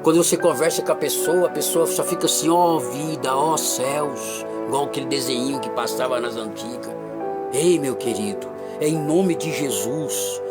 Quando você conversa com a pessoa só fica assim: ó vida, ó céus, igual aquele desenho que passava nas antigas. Ei, meu querido, é em nome de Jesus.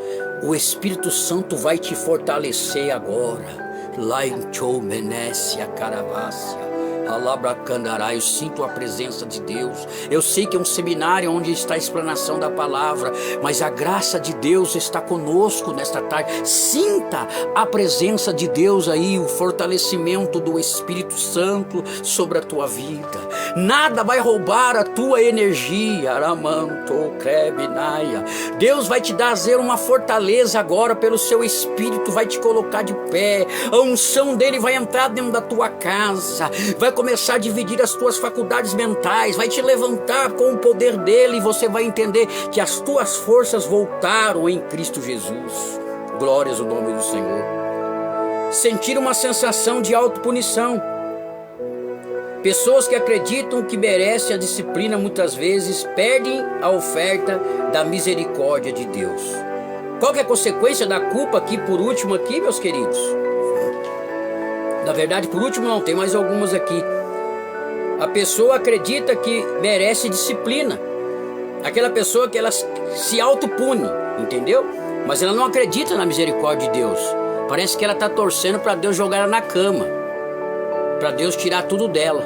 O Espírito Santo vai te fortalecer agora. Lá em Choumenécia, Caravácia, Alabracandará, eu sinto a presença de Deus. Eu sei que é um seminário onde está a explanação da palavra, mas a graça de Deus está conosco nesta tarde. Sinta a presença de Deus aí, o fortalecimento do Espírito Santo sobre a tua vida. Nada vai roubar a tua energia. Aramanto, Krebinaia. Deus vai te dar uma fortaleza agora pelo seu Espírito, vai te colocar de pé. A unção dele vai entrar dentro da tua casa, vai começar a dividir as tuas faculdades mentais, vai te levantar com o poder dele, e você vai entender que as tuas forças voltaram em Cristo Jesus. Glórias ao nome do Senhor. Sentir uma sensação de autopunição. Pessoas que acreditam que merecem a disciplina muitas vezes perdem a oferta da misericórdia de Deus. Qual que é a consequência da culpa aqui, por último aqui, meus queridos? Na verdade, por último não, tem mais algumas aqui. A pessoa acredita que merece disciplina. Aquela pessoa que ela se autopune, entendeu? Mas ela não acredita na misericórdia de Deus. Parece que ela está torcendo para Deus jogar ela na cama, para Deus tirar tudo dela.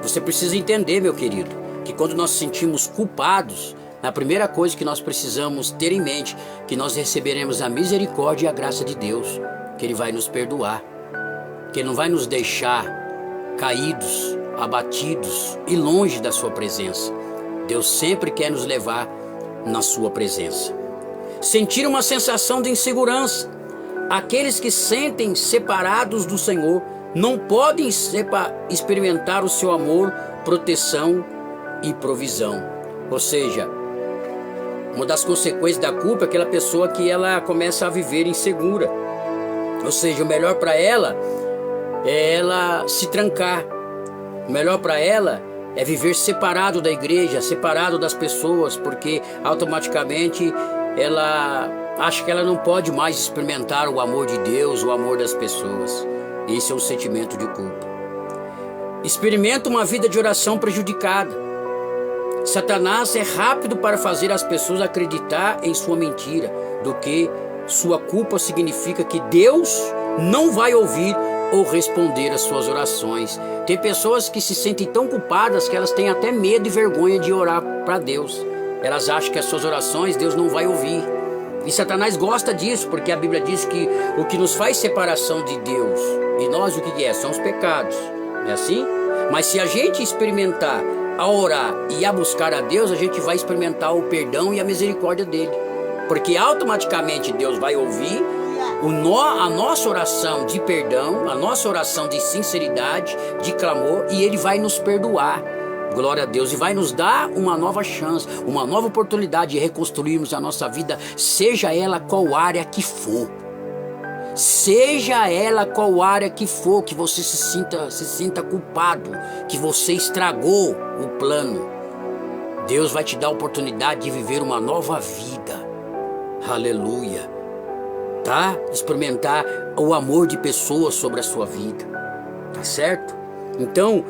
Você precisa entender, meu querido, que quando nós nos sentimos culpados, a primeira coisa que nós precisamos ter em mente, que nós receberemos a misericórdia e a graça de Deus, que Ele vai nos perdoar, que Ele não vai nos deixar caídos, abatidos e longe da sua presença. Deus sempre quer nos levar na sua presença. Sentir uma sensação de insegurança. Aqueles que sentem separados do Senhor não podem experimentar o seu amor, proteção e provisão. Ou seja, uma das consequências da culpa é aquela pessoa que ela começa a viver insegura. Ou seja, o melhor para ela é ela se trancar. O melhor para ela é viver separado da igreja, separado das pessoas, porque automaticamente ela acha que ela não pode mais experimentar o amor de Deus, o amor das pessoas. Esse é um sentimento de culpa. Experimenta uma vida de oração prejudicada. Satanás é rápido para fazer as pessoas acreditar em sua mentira, do que sua culpa significa que Deus não vai ouvir ou responder às suas orações. Tem pessoas que se sentem tão culpadas que elas têm até medo e vergonha de orar para Deus. Elas acham que as suas orações Deus não vai ouvir. E Satanás gosta disso, porque a Bíblia diz que o que nos faz separação de Deus e nós, o que é? São os pecados. Não é assim? Mas se a gente experimentar a orar e a buscar a Deus, a gente vai experimentar o perdão e a misericórdia dele. Porque automaticamente Deus vai ouvir a nossa oração de perdão, a nossa oração de sinceridade, de clamor, e ele vai nos perdoar. Glória a Deus, e vai nos dar uma nova chance, uma nova oportunidade de reconstruirmos a nossa vida, seja ela qual área que for. Seja ela qual área que for, que você se sinta culpado, que você estragou o plano. Deus vai te dar a oportunidade de viver uma nova vida. Aleluia. Tá? Experimentar o amor de pessoas sobre a sua vida. Tá certo? Então,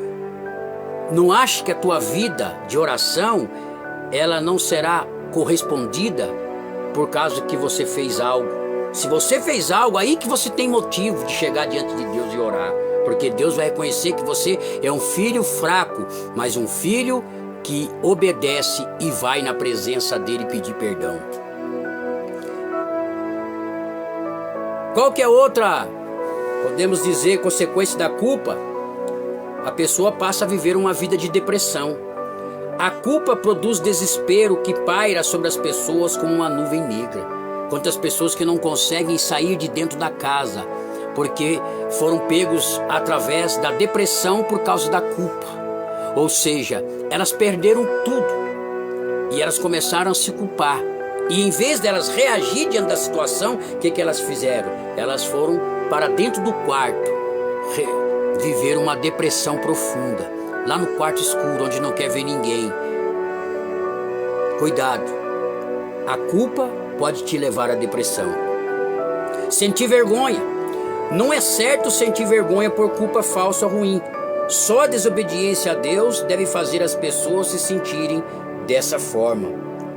não ache que a tua vida de oração, ela não será correspondida por causa que você fez algo. Se você fez algo, aí que você tem motivo de chegar diante de Deus e orar. Porque Deus vai reconhecer que você é um filho fraco, mas um filho que obedece e vai na presença dele pedir perdão. Qual que é outra, podemos dizer, consequência da culpa? A pessoa passa a viver uma vida de depressão. A culpa produz desespero que paira sobre as pessoas como uma nuvem negra. Quantas pessoas que não conseguem sair de dentro da casa, porque foram pegos através da depressão por causa da culpa. Ou seja, elas perderam tudo e elas começaram a se culpar. E em vez delas reagir diante da situação, o que elas fizeram? Elas foram para dentro do quarto, viver uma depressão profunda, lá no quarto escuro, onde não quer ver ninguém. Cuidado, a culpa pode te levar à depressão. Sentir vergonha. Não é certo sentir vergonha por culpa falsa ou ruim. Só a desobediência a Deus deve fazer as pessoas se sentirem dessa forma.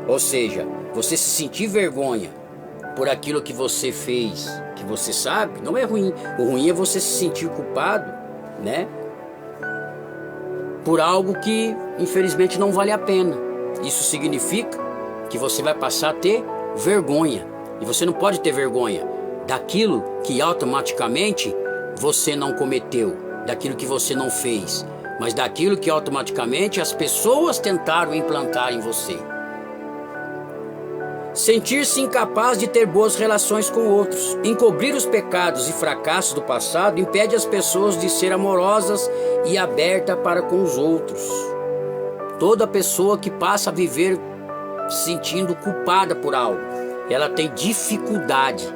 Ou seja, você se sentir vergonha por aquilo que você fez, que você sabe, não é ruim. O ruim é você se sentir culpado, né? Por algo que infelizmente não vale a pena. Isso significa que você vai passar a ter vergonha. E você não pode ter vergonha daquilo que automaticamente você não cometeu, daquilo que você não fez, mas daquilo que automaticamente as pessoas tentaram implantar em você. Sentir-se incapaz de ter boas relações com outros. Encobrir os pecados e fracassos do passado impede as pessoas de ser amorosas e abertas para com os outros. Toda pessoa que passa a viver se sentindo culpada por algo, ela tem dificuldade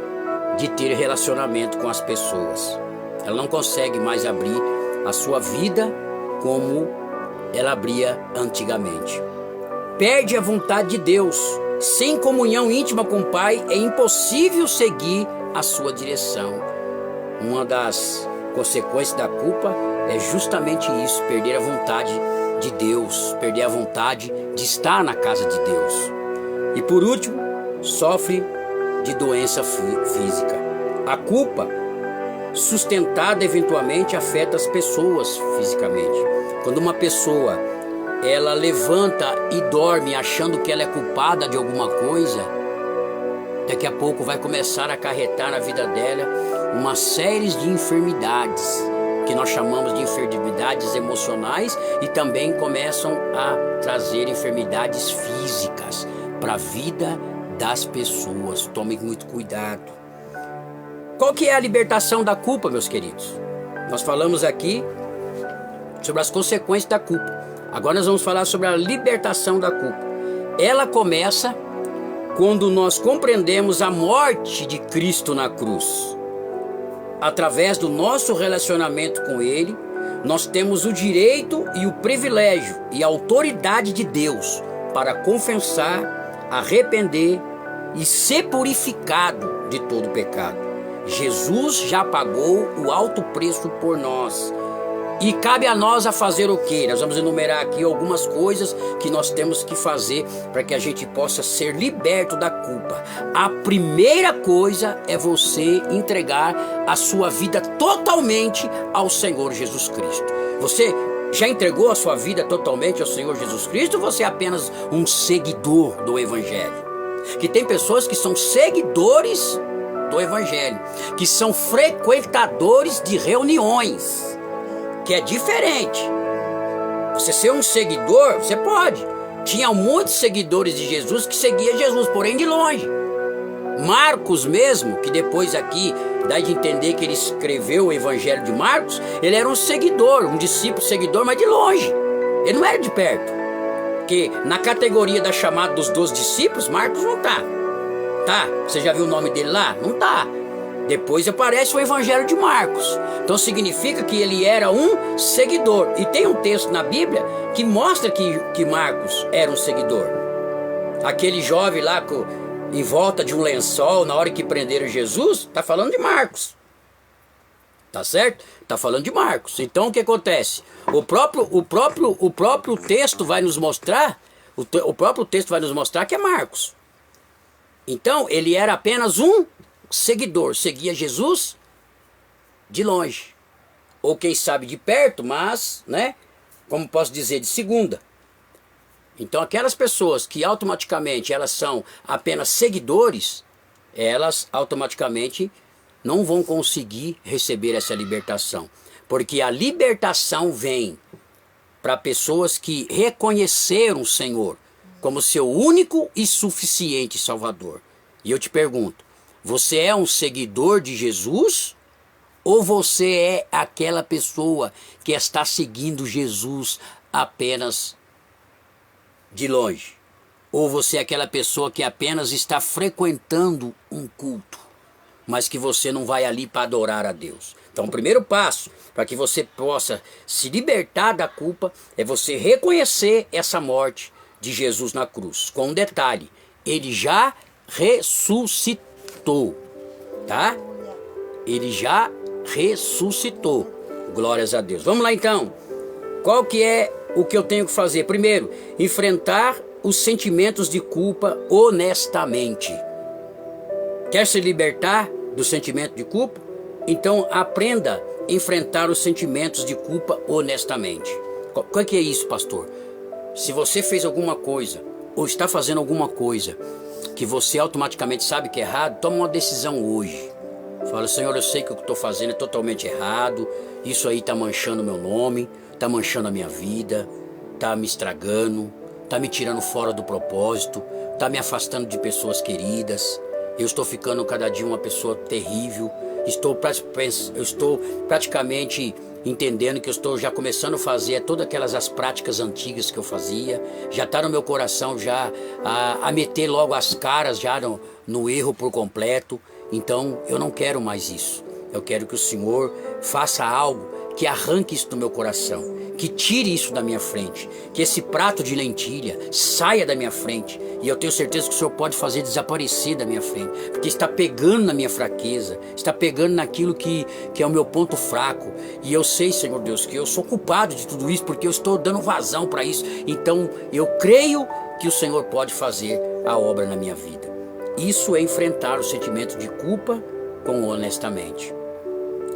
de ter relacionamento com as pessoas. Ela não consegue mais abrir a sua vida como ela abria antigamente. Perde a vontade de Deus. Sem comunhão íntima com o Pai, é impossível seguir a sua direção. Uma das consequências da culpa é justamente isso, perder a vontade de Deus, perder a vontade de estar na casa de Deus. E por último, sofre de doença física. A culpa sustentada eventualmente afeta as pessoas fisicamente. Quando uma pessoa ela levanta e dorme achando que ela é culpada de alguma coisa, daqui a pouco vai começar a acarretar na vida dela uma série de enfermidades. que nós chamamos de enfermidades emocionais, e também começam a trazer enfermidades físicas para a vida das pessoas. Tomem muito cuidado. Qual que é a libertação da culpa, meus queridos? Nós falamos aqui sobre as consequências da culpa. Agora nós vamos falar sobre a libertação da culpa. Ela começa quando nós compreendemos a morte de Cristo na cruz. Através do nosso relacionamento com Ele, nós temos o direito e o privilégio e a autoridade de Deus para confessar, arrepender e ser purificado de todo pecado. Jesus já pagou o alto preço por nós. E cabe a nós a fazer o quê? Nós vamos enumerar aqui algumas coisas que nós temos que fazer para que a gente possa ser liberto da culpa. A primeira coisa é você entregar a sua vida totalmente ao Senhor Jesus Cristo. Você já entregou a sua vida totalmente ao Senhor Jesus Cristo, ou você é apenas um seguidor do Evangelho? Que tem pessoas que são seguidores do Evangelho, que são frequentadores de reuniões, que é diferente. Você ser um seguidor, você pode. Tinha muitos seguidores de Jesus que seguiam Jesus, porém de longe. Marcos mesmo, que depois aqui dá de entender que ele escreveu o Evangelho de Marcos, ele era um seguidor, um discípulo seguidor, mas de longe. Ele não era de perto. Porque na categoria da chamada dos 12 discípulos, Marcos não tá. Tá? Você já viu o nome dele lá? Não tá. Depois aparece o Evangelho de Marcos. Então significa que ele era um seguidor. E tem um texto na Bíblia que mostra que Marcos era um seguidor. Aquele jovem lá em volta de um lençol, na hora que prenderam Jesus, está falando de Marcos. Tá certo? Está falando de Marcos. Então o que acontece? O próprio texto vai nos mostrar, o próprio texto vai nos mostrar que é Marcos. Então ele era apenas um seguidor, seguia Jesus de longe, ou quem sabe de perto, mas, né, como posso dizer, de segunda. Então aquelas pessoas que automaticamente elas são apenas seguidores, elas automaticamente não vão conseguir receber essa libertação, porque a libertação vem para pessoas que reconheceram o Senhor como seu único e suficiente Salvador. E eu te pergunto, você é um seguidor de Jesus? Ou você é aquela pessoa que está seguindo Jesus apenas de longe? Ou você é aquela pessoa que apenas está frequentando um culto, mas que você não vai ali para adorar a Deus? Então o primeiro passo para que você possa se libertar da culpa é você reconhecer essa morte de Jesus na cruz. Com um detalhe, ele já ressuscitou, tá? Ele já ressuscitou. Glórias a Deus. Vamos lá então. Qual que é o que eu tenho que fazer? Primeiro, enfrentar os sentimentos de culpa honestamente. Quer se libertar do sentimento de culpa? Então aprenda a enfrentar os sentimentos de culpa honestamente. Qual que é isso, pastor? Se você fez alguma coisa ou está fazendo alguma coisa que você automaticamente sabe que é errado, toma uma decisão hoje. Fala, Senhor, eu sei que o que eu estou fazendo é totalmente errado, isso aí está manchando meu nome, está manchando a minha vida, está me estragando, está me tirando fora do propósito, está me afastando de pessoas queridas, eu estou ficando cada dia uma pessoa terrível, eu estou praticamente entendendo que eu estou já começando a fazer todas as práticas antigas que eu fazia, já está no meu coração já a meter logo as caras já no erro por completo. Então eu não quero mais isso. Eu quero que o Senhor faça algo que arranque isso do meu coração, que tire isso da minha frente, que esse prato de lentilha saia da minha frente. E eu tenho certeza que o Senhor pode fazer desaparecer da minha frente, porque está pegando na minha fraqueza, está pegando naquilo que é o meu ponto fraco. E eu sei, Senhor Deus, que eu sou culpado de tudo isso, porque eu estou dando vazão para isso. Então eu creio que o Senhor pode fazer a obra na minha vida. Isso é enfrentar o sentimento de culpa com honestamente.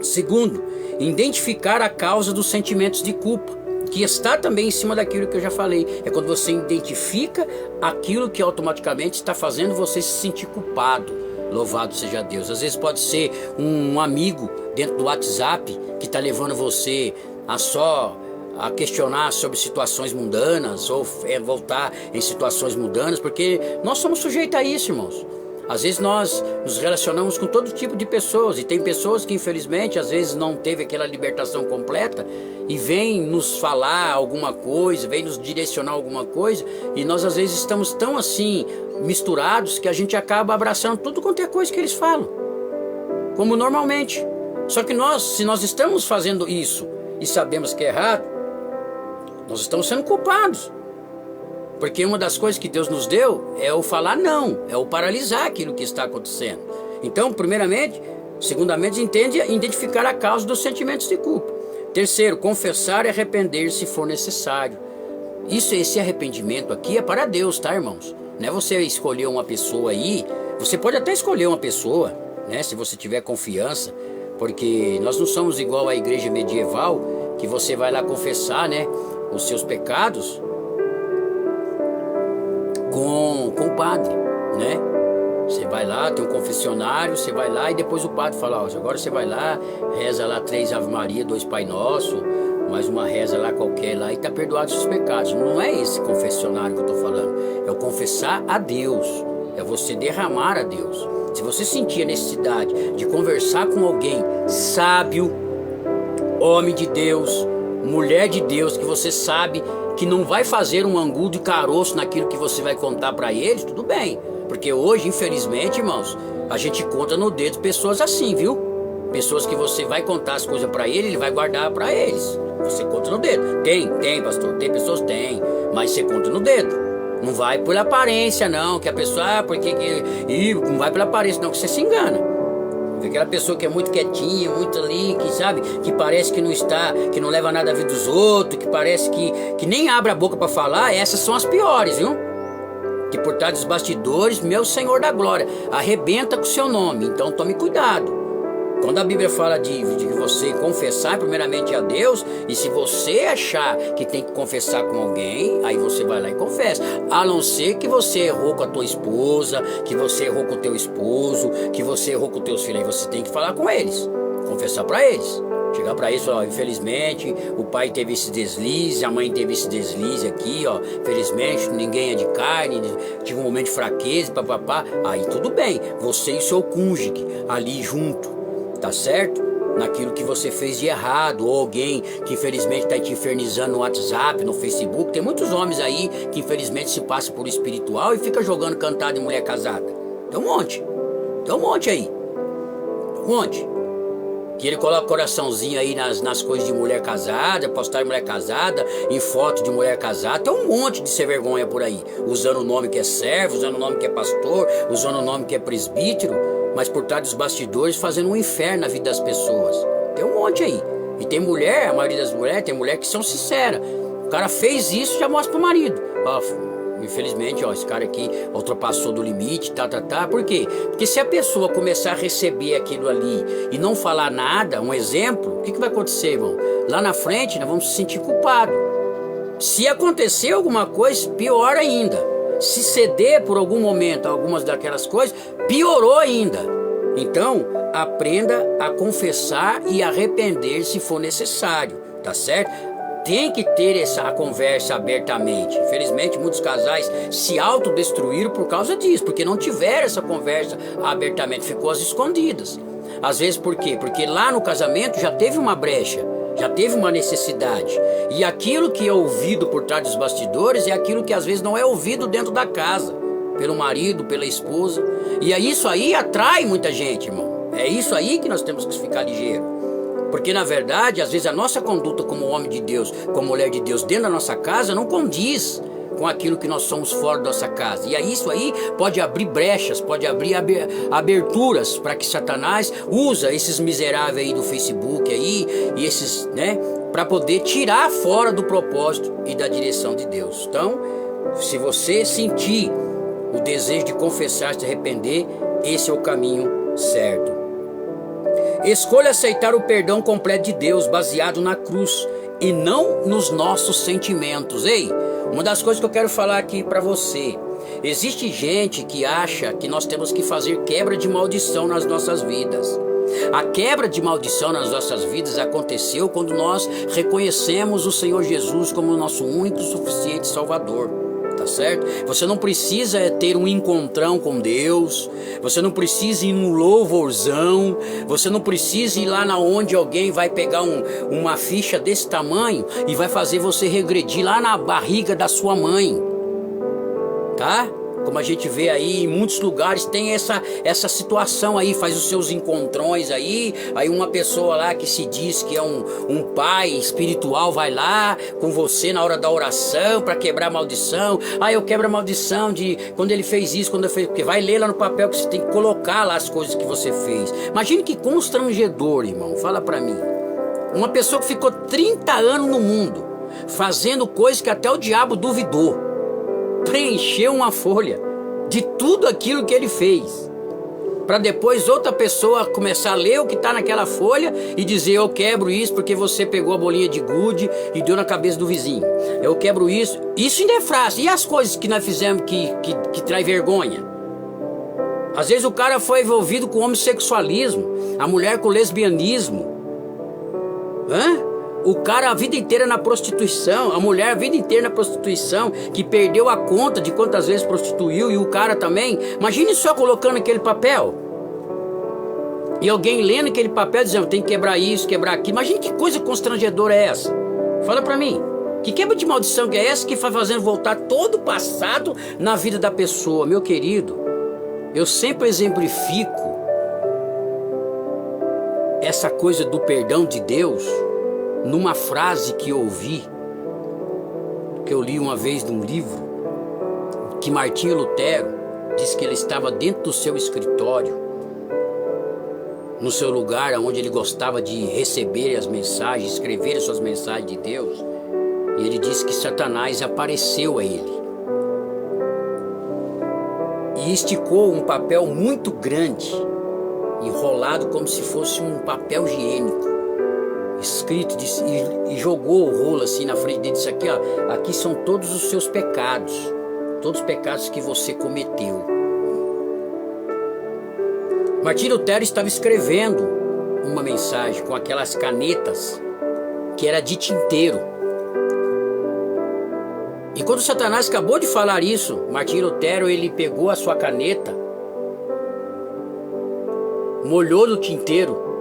Segundo, identificar a causa dos sentimentos de culpa, que está também em cima daquilo que eu já falei. É quando você identifica aquilo que automaticamente está fazendo você se sentir culpado. Louvado seja Deus. Às vezes pode ser um amigo dentro do WhatsApp que está levando você a questionar sobre situações mundanas ou voltar em situações mundanas, porque nós somos sujeitos a isso, irmãos. Às vezes nós nos relacionamos com todo tipo de pessoas, e tem pessoas que infelizmente às vezes não teve aquela libertação completa e vem nos falar alguma coisa, vem nos direcionar alguma coisa, e nós às vezes estamos tão assim misturados que a gente acaba abraçando tudo quanto é coisa que eles falam, como normalmente. Só que se nós estamos fazendo isso e sabemos que é errado, nós estamos sendo culpados. Porque uma das coisas que Deus nos deu é o falar não, é o paralisar aquilo que está acontecendo. Então, segundamente, identificar a causa dos sentimentos de culpa. Terceiro, confessar e arrepender se for necessário. Esse arrependimento aqui é para Deus, tá, irmãos? Não é você escolher uma pessoa aí, você pode até escolher uma pessoa, né, se você tiver confiança, porque nós não somos igual à igreja medieval, que você vai lá confessar, né, os seus pecados com o padre, né? Você vai lá, tem um confessionário, você vai lá e depois o padre fala, ó, agora você vai lá, reza lá 3 Ave Maria, 2 Pai Nosso, mais uma reza lá qualquer lá e tá perdoado os seus pecados. Não é esse confessionário que eu tô falando, é o confessar a Deus, é você derramar a Deus. Se você sentir a necessidade de conversar com alguém sábio, homem de Deus, mulher de Deus, que você sabe que não vai fazer um angu de caroço naquilo que você vai contar para eles, tudo bem. Porque hoje, infelizmente, irmãos, a gente conta no dedo pessoas assim, viu? Pessoas que você vai contar as coisas para ele vai guardar para eles. Você conta no dedo. Tem, pastor, tem pessoas, tem, mas você conta no dedo. Não vai pela aparência, não, que a pessoa, não vai pela aparência, não, que você se engana. Aquela pessoa que é muito quietinha, muito ali, que sabe, que parece que que não leva nada a ver dos outros, que parece que nem abre a boca para falar, essas são as piores, viu? Que por trás dos bastidores, meu Senhor da glória, arrebenta com o seu nome, então tome cuidado. Quando a Bíblia fala de você confessar primeiramente a Deus, e se você achar que tem que confessar com alguém, aí você vai lá e confessa. A não ser que você errou com a tua esposa, que você errou com o teu esposo, que você errou com os teus filhos, aí você tem que falar com eles, confessar para eles. Chegar para eles e falar, infelizmente, o pai teve esse deslize, a mãe teve esse deslize aqui, ó. Felizmente, ninguém é de carne, tive um momento de fraqueza, papapá. Aí tudo bem, você e seu cônjuge ali junto. Tá certo? Naquilo que você fez de errado, ou alguém que infelizmente está te infernizando no WhatsApp, no Facebook. Tem muitos homens aí que infelizmente se passam por espiritual e fica jogando cantada em mulher casada. Tem um monte aí. Um monte. Que ele coloca coraçãozinho aí nas coisas de mulher casada, postar em mulher casada, em foto de mulher casada. Tem um monte de ser vergonha por aí. Usando o nome que é servo, usando o nome que é pastor, usando o nome que é presbítero, mas por trás dos bastidores fazendo um inferno na vida das pessoas. Tem um monte aí. E tem mulher, a maioria das mulheres, tem mulher que são sinceras. O cara fez isso, já mostra pro marido. Ó, infelizmente, ó, esse cara aqui ultrapassou do limite, Por quê? Porque se a pessoa começar a receber aquilo ali e não falar nada, um exemplo, o que vai acontecer, irmão? Lá na frente, nós vamos se sentir culpados. Se acontecer alguma coisa, pior ainda. Se ceder por algum momento a algumas daquelas coisas, piorou ainda. Então, aprenda a confessar e arrepender se for necessário, tá certo? Tem que ter essa conversa abertamente. Infelizmente, muitos casais se autodestruíram por causa disso, porque não tiveram essa conversa abertamente, ficou às escondidas. Às vezes por quê? Porque lá no casamento já teve uma brecha, já teve uma necessidade. E aquilo que é ouvido por trás dos bastidores é aquilo que às vezes não é ouvido dentro da casa, pelo marido, pela esposa. E isso aí atrai muita gente, irmão. É isso aí que nós temos que ficar ligeiro. Porque na verdade, às vezes a nossa conduta como homem de Deus, como mulher de Deus dentro da nossa casa não condiz com aquilo que nós somos fora da nossa casa. E aí isso aí pode abrir brechas, pode abrir aberturas para que Satanás usa esses miseráveis aí do Facebook aí, e esses, né, para poder tirar fora do propósito e da direção de Deus. Então, se você sentir o desejo de confessar, se arrepender, esse é o caminho certo. Escolha aceitar o perdão completo de Deus, baseado na cruz e não nos nossos sentimentos. Ei, Uma das coisas que eu quero falar aqui para você: existe gente que acha que nós temos que fazer quebra de maldição nas nossas vidas. A quebra de maldição nas nossas vidas aconteceu quando nós reconhecemos o Senhor Jesus como nosso único e suficiente Salvador. Tá certo? Você não precisa ter um encontrão com Deus. Você não precisa ir num louvorzão. Você não precisa ir lá na onde alguém vai pegar uma ficha desse tamanho e vai fazer você regredir lá na barriga da sua mãe. Tá? Como a gente vê aí em muitos lugares tem essa situação aí, faz os seus encontrões aí uma pessoa lá que se diz que é um pai espiritual vai lá com você na hora da oração para quebrar a maldição. Eu quebro a maldição de quando ele fez isso, quando ele fez, porque vai ler lá no papel que você tem que colocar lá as coisas que você fez. Imagine que constrangedor, irmão, fala pra mim. Uma pessoa que ficou 30 anos no mundo fazendo coisas que até o diabo duvidou, preencheu uma folha de tudo aquilo que ele fez, para depois outra pessoa começar a ler o que está naquela folha e dizer: eu quebro isso porque você pegou a bolinha de gude e deu na cabeça do vizinho. Eu quebro isso. Isso ainda é frase. E as coisas que nós fizemos que traz vergonha? Às vezes o cara foi envolvido com homossexualismo, a mulher com lesbianismo. O cara a vida inteira na prostituição, a mulher a vida inteira na prostituição, que perdeu a conta de quantas vezes prostituiu, e o cara também. Imagine só colocando aquele papel e alguém lendo aquele papel dizendo: tem que quebrar isso, quebrar aquilo. Imagine que coisa constrangedora é essa. Fala pra mim, que quebra de maldição que é essa que vai fazendo voltar todo o passado na vida da pessoa? Meu querido, eu sempre exemplifico essa coisa do perdão de Deus numa frase que eu ouvi, que eu li uma vez num livro, que Martinho Lutero disse que ele estava dentro do seu escritório, no seu lugar onde ele gostava de receber as mensagens, escrever as suas mensagens de Deus, e ele disse que Satanás apareceu a ele e esticou um papel muito grande, enrolado como se fosse um papel higiênico, escrito, e jogou o rolo assim na frente dele, disse: aqui, ó, aqui são todos os seus pecados, todos os pecados que você cometeu. Martinho Lutero estava escrevendo uma mensagem com aquelas canetas que era de tinteiro, e quando Satanás acabou de falar isso, Martinho Lutero, ele pegou a sua caneta, molhou no tinteiro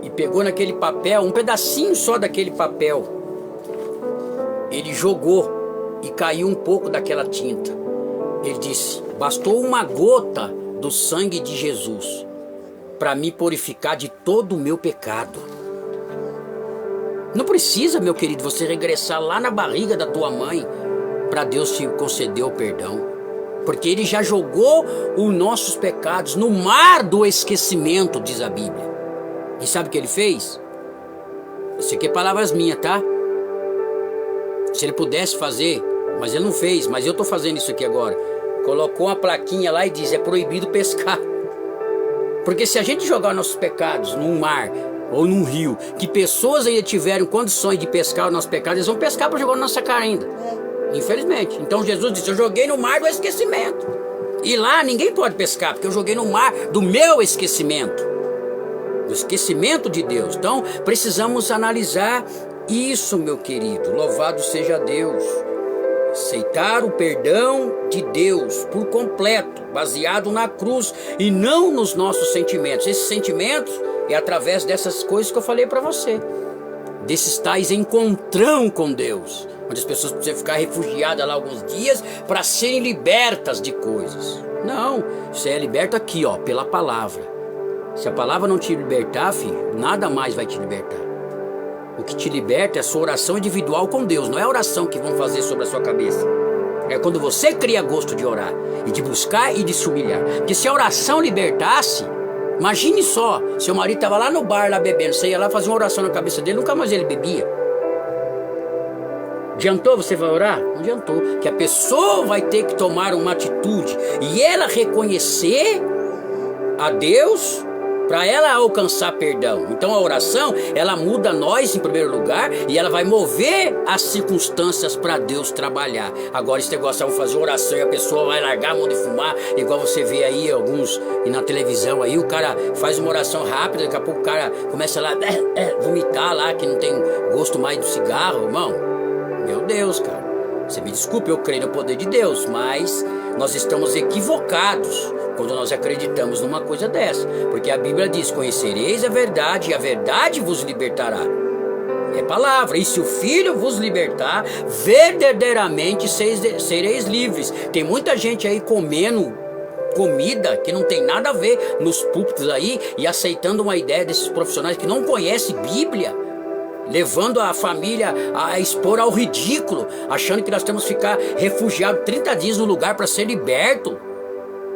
e pegou naquele papel, um pedacinho só daquele papel, ele jogou e caiu um pouco daquela tinta. Ele disse: bastou uma gota do sangue de Jesus para me purificar de todo o meu pecado. Não precisa, meu querido, você regressar lá na barriga da tua mãe para Deus te conceder o perdão, porque Ele já jogou os nossos pecados no mar do esquecimento, diz a Bíblia. E sabe o que Ele fez? Isso aqui é palavras minhas, tá? Se Ele pudesse fazer, mas Ele não fez, mas eu estou fazendo isso aqui agora. Colocou uma plaquinha lá e diz: é proibido pescar. Porque se a gente jogar nossos pecados num mar ou num rio, que pessoas ainda tiveram condições de pescar os nossos pecados, eles vão pescar para jogar na nossa cara ainda. Infelizmente. Então Jesus disse: eu joguei no mar do esquecimento. E lá ninguém pode pescar, porque eu joguei no mar do meu esquecimento, do esquecimento de Deus. Então precisamos analisar isso, meu querido. Louvado seja Deus. Aceitar o perdão de Deus por completo, baseado na cruz e não nos nossos sentimentos. Esses sentimentos é através dessas coisas que eu falei para você, desses tais encontrão com Deus, onde as pessoas precisam ficar refugiadas lá alguns dias para serem libertas de coisas. Não, você é liberto aqui, ó, pela palavra. Se a palavra não te libertar, filho, nada mais vai te libertar. O que te liberta é a sua oração individual com Deus. Não é a oração que vão fazer sobre a sua cabeça. É quando você cria gosto de orar e de buscar e de se humilhar. Porque se a oração libertasse, imagine só, seu marido estava lá no bar, lá bebendo, você ia lá fazer uma oração na cabeça dele, nunca mais ele bebia. Adiantou você vai orar? Não adiantou. Que a pessoa vai ter que tomar uma atitude e ela reconhecer a Deus para ela alcançar perdão. Então a oração, ela muda nós em primeiro lugar e ela vai mover as circunstâncias para Deus trabalhar. Agora esse negócio, vamos fazer oração e a pessoa vai largar a mão de fumar, igual você vê aí alguns e na televisão aí, o cara faz uma oração rápida, daqui a pouco o cara começa lá vomitar lá, que não tem gosto mais do cigarro, irmão. Meu Deus, cara, você me desculpe, eu creio no poder de Deus, mas nós estamos equivocados quando nós acreditamos numa coisa dessa, porque a Bíblia diz: conhecereis a verdade e a verdade vos libertará. É palavra, e se o Filho vos libertar, verdadeiramente sereis livres. Tem muita gente aí comendo comida que não tem nada a ver nos púlpitos aí e aceitando uma ideia desses profissionais que não conhecem Bíblia, levando a família a expor ao ridículo, achando que nós temos que ficar refugiados 30 dias no lugar para ser liberto,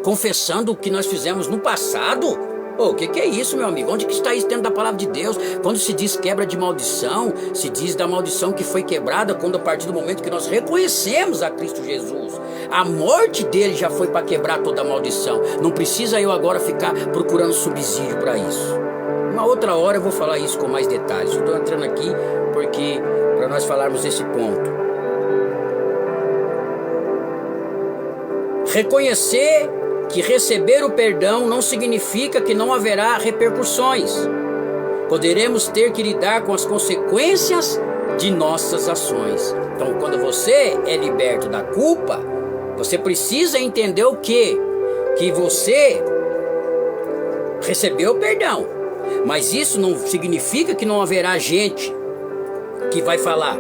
confessando o que nós fizemos no passado. O que é isso, meu amigo? Onde que está isso dentro da palavra de Deus? Quando se diz quebra de maldição, se diz da maldição que foi quebrada quando, a partir do momento que nós reconhecemos a Cristo Jesus, a morte dele já foi para quebrar toda a maldição. Não precisa eu agora ficar procurando subsídio para isso. Uma outra hora eu vou falar isso com mais detalhes. Eu estou entrando aqui porque para nós falarmos desse ponto. Reconhecer que receber o perdão não significa que não haverá repercussões. Poderemos ter que lidar com as consequências de nossas ações. Então, quando você é liberto da culpa, você precisa entender o quê? Que você recebeu o perdão. Mas isso não significa que não haverá gente que vai falar.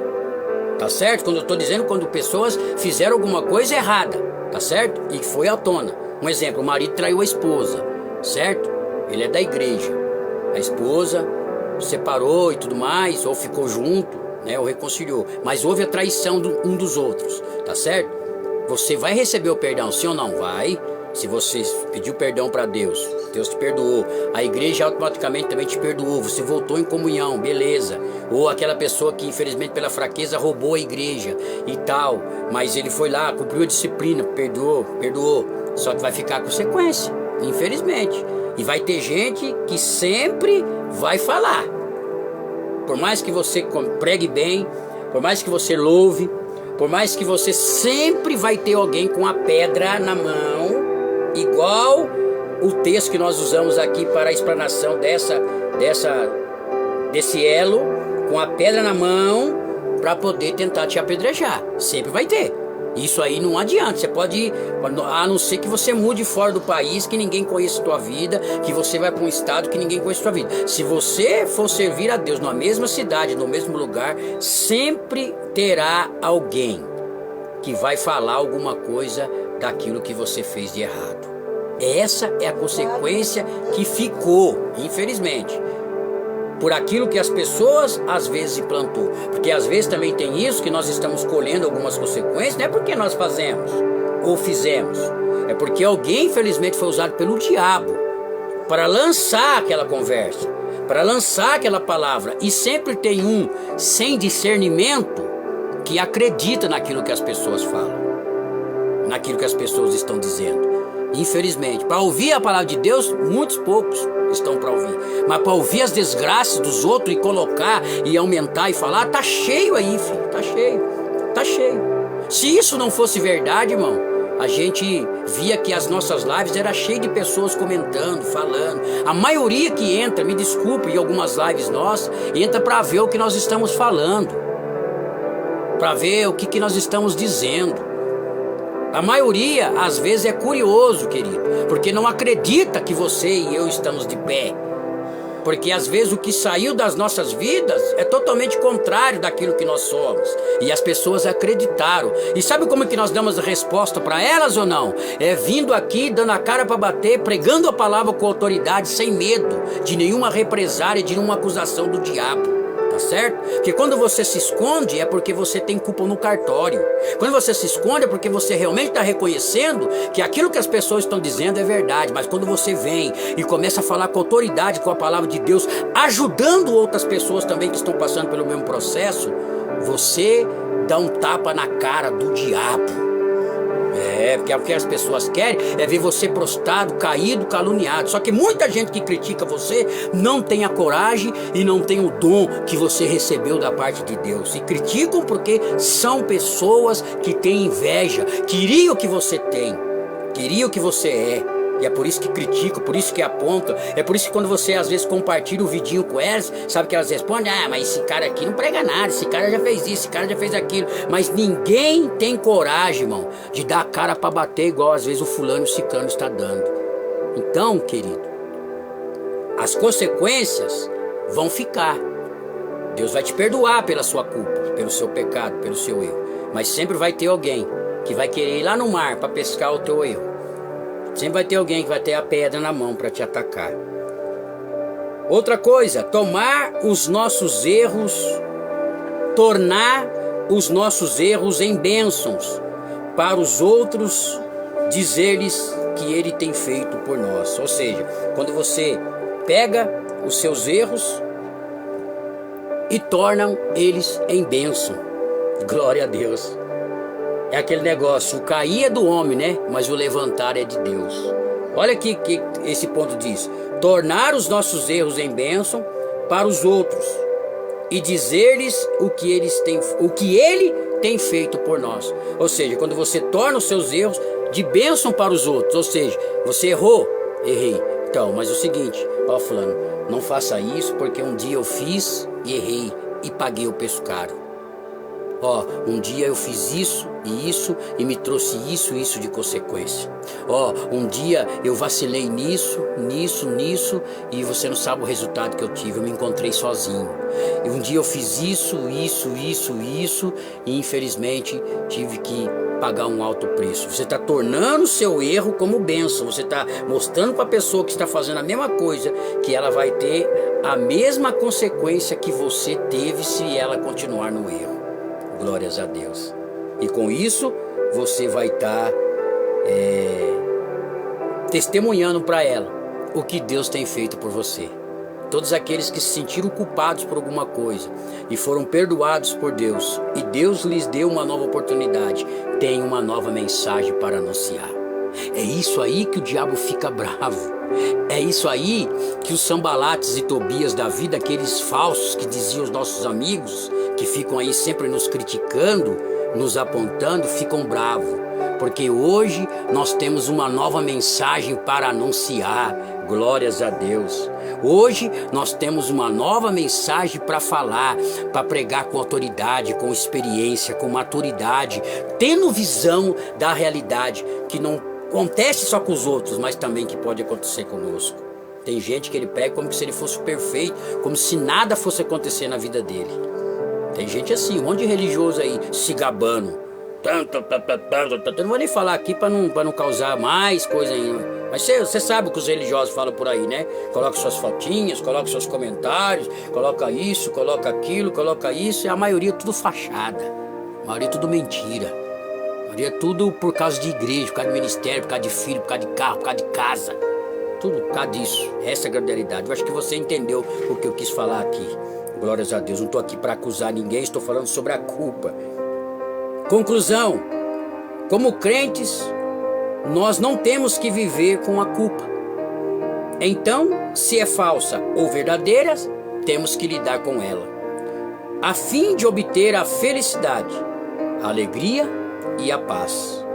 Tá certo? Quando eu estou dizendo, quando pessoas fizeram alguma coisa errada, tá certo? E foi à tona. Um exemplo, o marido traiu a esposa, certo? Ele é da igreja. A esposa separou e tudo mais, ou ficou junto, né? Ou reconciliou. Mas houve a traição um dos outros, tá certo? Você vai receber o perdão, sim ou não? Vai. Se você pediu perdão para Deus, Deus te perdoou. A igreja automaticamente também te perdoou. Você voltou em comunhão, beleza. Ou aquela pessoa que infelizmente pela fraqueza roubou a igreja e tal, mas ele foi lá, cumpriu a disciplina, perdoou. Só que vai ficar consequência, infelizmente. E vai ter gente que sempre vai falar. Por mais que você pregue bem, por mais que você louve, por mais que você sempre vai ter alguém com a pedra na mão, igual o texto que nós usamos aqui para a explanação desse elo, com a pedra na mão, para poder tentar te apedrejar. Sempre vai ter. Isso aí não adianta, você pode, a não ser que você mude fora do país, que ninguém conheça a tua vida, que você vai para um estado que ninguém conheça a tua vida. Se você for servir a Deus na mesma cidade, no mesmo lugar, sempre terá alguém que vai falar alguma coisa daquilo que você fez de errado. Essa é a consequência que ficou, infelizmente, por aquilo que as pessoas às vezes implantou. Porque às vezes também tem isso, que nós estamos colhendo algumas consequências, não é porque nós fazemos ou fizemos, é porque alguém infelizmente foi usado pelo diabo para lançar aquela conversa, para lançar aquela palavra. E sempre tem um sem discernimento que acredita naquilo que as pessoas falam, naquilo que as pessoas estão dizendo. Infelizmente, para ouvir a palavra de Deus, muitos poucos estão para ouvir. Mas para ouvir as desgraças dos outros e colocar e aumentar e falar, tá cheio aí, filho, tá cheio. Se isso não fosse verdade, irmão, a gente via que as nossas lives eram cheias de pessoas comentando, falando. A maioria que entra, me desculpe, em algumas lives nossas, entra para ver o que nós estamos falando, para ver o que nós estamos dizendo. A maioria, às vezes, é curioso, querido, porque não acredita que você e eu estamos de pé. Porque, às vezes, o que saiu das nossas vidas é totalmente contrário daquilo que nós somos. E as pessoas acreditaram. E sabe como é que nós damos a resposta para elas ou não? É vindo aqui, dando a cara para bater, pregando a palavra com autoridade, sem medo de nenhuma represária, de nenhuma acusação do diabo. Tá certo? Porque quando você se esconde é porque você tem culpa no cartório. Quando você se esconde é porque você realmente está reconhecendo que aquilo que as pessoas estão dizendo é verdade. Mas quando você vem e começa a falar com autoridade, com a palavra de Deus, ajudando outras pessoas também que estão passando pelo mesmo processo, você dá um tapa na cara do diabo. Porque o que as pessoas querem é ver você prostrado, caído, caluniado. Só que muita gente que critica você não tem a coragem e não tem o dom que você recebeu da parte de Deus. E criticam porque são pessoas que têm inveja, queriam o que você tem, queriam o que você é. E é por isso que criticam, por isso que apontam. É por isso que quando você às vezes compartilha o vidinho com elas, sabe que elas respondem: ah, mas esse cara aqui não prega nada, esse cara já fez isso, esse cara já fez aquilo. Mas ninguém tem coragem, irmão, de dar a cara para bater igual às vezes o fulano e o ciclano está dando. Então, querido, as consequências vão ficar. Deus vai te perdoar pela sua culpa, pelo seu pecado, pelo seu erro. Mas sempre vai ter alguém que vai querer ir lá no mar para pescar o teu erro. Sempre vai ter alguém que vai ter a pedra na mão para te atacar. Outra coisa, tornar os nossos erros em bênçãos para os outros, dizer-lhes que Ele tem feito por nós. Ou seja, quando você pega os seus erros e tornam eles em bênção. Glória a Deus. É aquele negócio, o cair é do homem, né? Mas o levantar é de Deus. Olha aqui que esse ponto diz: tornar os nossos erros em bênção para os outros e dizer-lhes o que Ele tem feito por nós. Ou seja, quando você torna os seus erros de bênção para os outros, ou seja, você errou, errei. Então, mas é o seguinte, ó fulano, não faça isso porque um dia eu fiz e errei e paguei o preço caro. Ó, um dia eu fiz isso e me trouxe isso de consequência. Ó, um dia eu vacilei nisso e você não sabe o resultado que eu tive, eu me encontrei sozinho. E um dia eu fiz isso e infelizmente tive que pagar um alto preço. Você está tornando o seu erro como bênção. Você está mostrando para a pessoa que está fazendo a mesma coisa que ela vai ter a mesma consequência que você teve se ela continuar no erro. Glórias a Deus. E com isso você vai estar testemunhando para ela o que Deus tem feito por você. Todos aqueles que se sentiram culpados por alguma coisa e foram perdoados por Deus, e Deus lhes deu uma nova oportunidade, tem uma nova mensagem para anunciar. É isso aí que o diabo fica bravo. É isso aí que os Sambalates e Tobias da vida, aqueles falsos que diziam os nossos amigos, que ficam aí sempre nos criticando, nos apontando, ficam bravos. Porque hoje nós temos uma nova mensagem para anunciar. Glórias a Deus. Hoje nós temos uma nova mensagem para falar, para pregar com autoridade, com experiência, com maturidade, tendo visão da realidade que não acontece só com os outros, mas também que pode acontecer conosco. Tem gente que ele prega como se ele fosse perfeito, como se nada fosse acontecer na vida dele. Tem gente assim, um monte de religioso aí se gabando. Não vou nem falar aqui para não causar mais coisa ainda. Mas você sabe o que os religiosos falam por aí, né? Coloca suas fotinhas, coloca seus comentários, coloca isso, coloca aquilo, coloca isso. E a maioria é tudo fachada, a maioria é tudo mentira. A maioria é tudo por causa de igreja, por causa de ministério, por causa de filho, por causa de carro, por causa de casa. Tudo por causa disso. Essa é a grande realidade. Eu acho que você entendeu o que eu quis falar aqui. Glórias a Deus. Não estou aqui para acusar ninguém, estou falando sobre a culpa. Conclusão: como crentes, nós não temos que viver com a culpa. Então, se é falsa ou verdadeira, temos que lidar com ela, a fim de obter a felicidade, a alegria e a paz,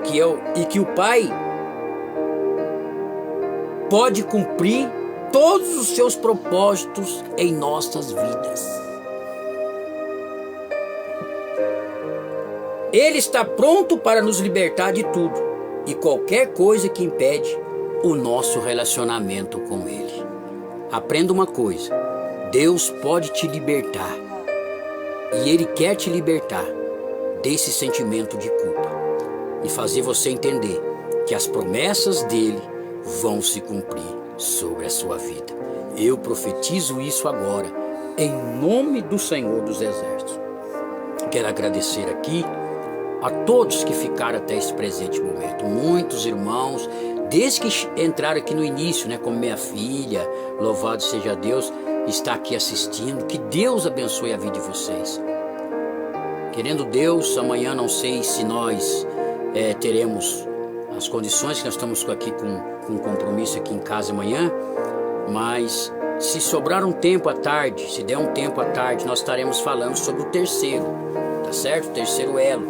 que o Pai pode cumprir todos os seus propósitos em nossas vidas. Ele está pronto para nos libertar de tudo e qualquer coisa que impede o nosso relacionamento com Ele. Aprenda uma coisa: Deus pode te libertar e Ele quer te libertar desse sentimento de culpa e fazer você entender que as promessas dele vão se cumprir sobre a sua vida. Eu profetizo isso agora em nome do Senhor dos Exércitos. Quero agradecer aqui a todos que ficaram até esse presente momento. Muitos irmãos, desde que entraram aqui no início, né, como minha filha, louvado seja Deus, está aqui assistindo. Que Deus abençoe a vida de vocês. Querendo Deus, amanhã não sei se nós teremos as condições que nós estamos aqui com um compromisso aqui em casa amanhã, mas se sobrar um tempo à tarde, se der um tempo à tarde, nós estaremos falando sobre o terceiro, tá certo? O terceiro elo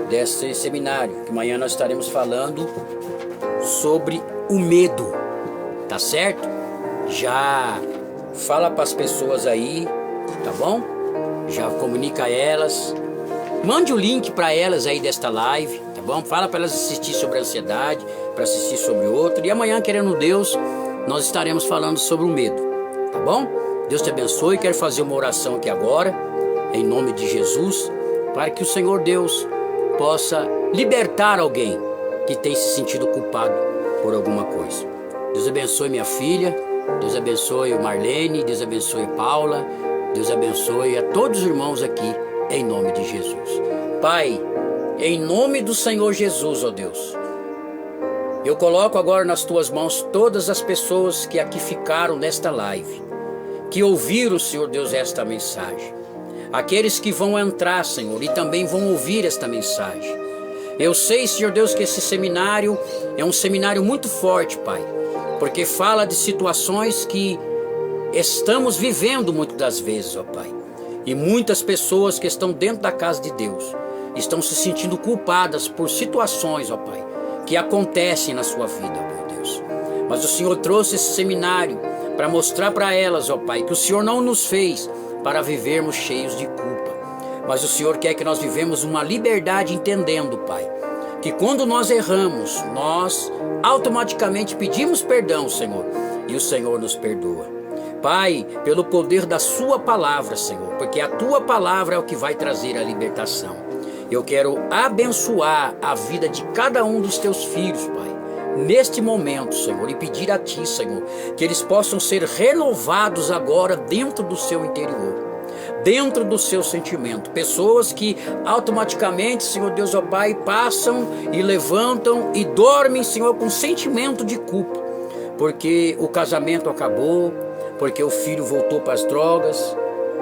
desse seminário, que amanhã nós estaremos falando sobre o medo, tá certo? Já fala para as pessoas aí, tá bom? Já comunica a elas, mande o link para elas aí desta live, tá bom? Fala para elas assistir sobre a ansiedade, para assistir sobre outro, e amanhã, querendo Deus, nós estaremos falando sobre o medo, tá bom? Deus te abençoe. Quero fazer uma oração aqui agora, em nome de Jesus, para que o Senhor Deus possa libertar alguém que tem se sentido culpado por alguma coisa. Deus abençoe minha filha, Deus abençoe Marlene, Deus abençoe Paula, Deus abençoe a todos os irmãos aqui, em nome de Jesus. Pai, em nome do Senhor Jesus, ó Deus, eu coloco agora nas tuas mãos todas as pessoas que aqui ficaram nesta live, que ouviram, Senhor Deus, esta mensagem. Aqueles que vão entrar, Senhor, e também vão ouvir esta mensagem. Eu sei, Senhor Deus, que esse seminário é um seminário muito forte, Pai, porque fala de situações que estamos vivendo muitas das vezes, ó Pai. E muitas pessoas que estão dentro da casa de Deus estão se sentindo culpadas por situações, ó Pai, que acontecem na sua vida, meu Deus. Mas o Senhor trouxe esse seminário para mostrar para elas, ó Pai, que o Senhor não nos fez para vivermos cheios de culpa, mas o Senhor quer que nós vivemos uma liberdade entendendo, Pai, que quando nós erramos, nós automaticamente pedimos perdão, Senhor, e o Senhor nos perdoa. Pai, pelo poder da sua palavra, Senhor, porque a tua palavra é o que vai trazer a libertação. Eu quero abençoar a vida de cada um dos teus filhos, Pai, neste momento, Senhor, e pedir a ti, Senhor, que eles possam ser renovados agora dentro do seu interior, dentro do seu sentimento. Pessoas que automaticamente, Senhor Deus, ó Pai, passam e levantam e dormem, Senhor, com sentimento de culpa, porque o casamento acabou, porque o filho voltou para as drogas,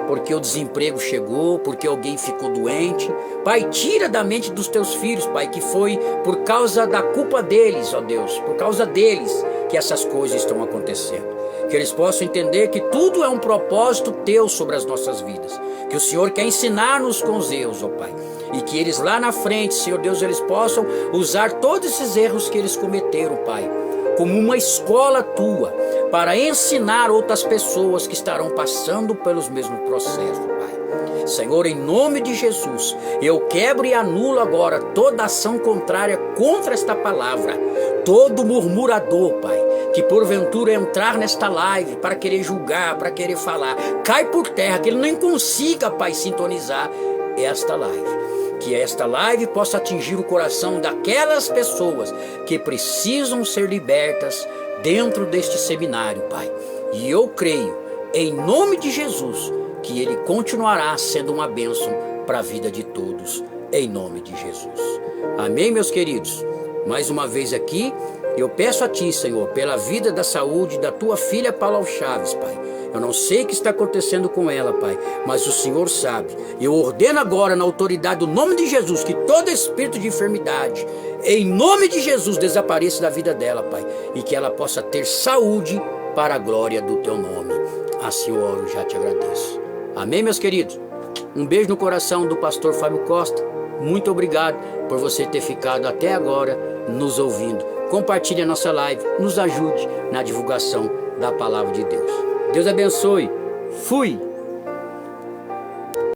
porque o desemprego chegou, porque alguém ficou doente. Pai, tira da mente dos teus filhos, Pai, que foi por causa da culpa deles, ó Deus, por causa deles que essas coisas estão acontecendo. Que eles possam entender que tudo é um propósito teu sobre as nossas vidas, que o Senhor quer ensinar-nos com os erros, ó Pai, e que eles lá na frente, Senhor Deus, eles possam usar todos esses erros que eles cometeram, Pai, como uma escola tua, para ensinar outras pessoas que estarão passando pelos mesmos processos, Pai. Senhor, em nome de Jesus, eu quebro e anulo agora toda ação contrária contra esta palavra, todo murmurador, Pai, que porventura entrar nesta live para querer julgar, para querer falar, cai por terra, que ele nem consiga, Pai, sintonizar esta live. Que esta live possa atingir o coração daquelas pessoas que precisam ser libertas dentro deste seminário, Pai. E eu creio, em nome de Jesus, que ele continuará sendo uma bênção para a vida de todos, em nome de Jesus. Amém, meus queridos? Mais uma vez aqui, eu peço a ti, Senhor, pela vida da saúde da tua filha Paula Chaves, Pai. Eu não sei o que está acontecendo com ela, Pai, mas o Senhor sabe. Eu ordeno agora, na autoridade do nome de Jesus, que todo espírito de enfermidade, em nome de Jesus, desapareça da vida dela, Pai, e que ela possa ter saúde para a glória do teu nome. Assim eu oro, já te agradeço. Amém, meus queridos? Um beijo no coração do pastor Fábio Costa. Muito obrigado por você ter ficado até agora nos ouvindo. Compartilhe a nossa live, nos ajude na divulgação da palavra de Deus. Deus abençoe. Fui!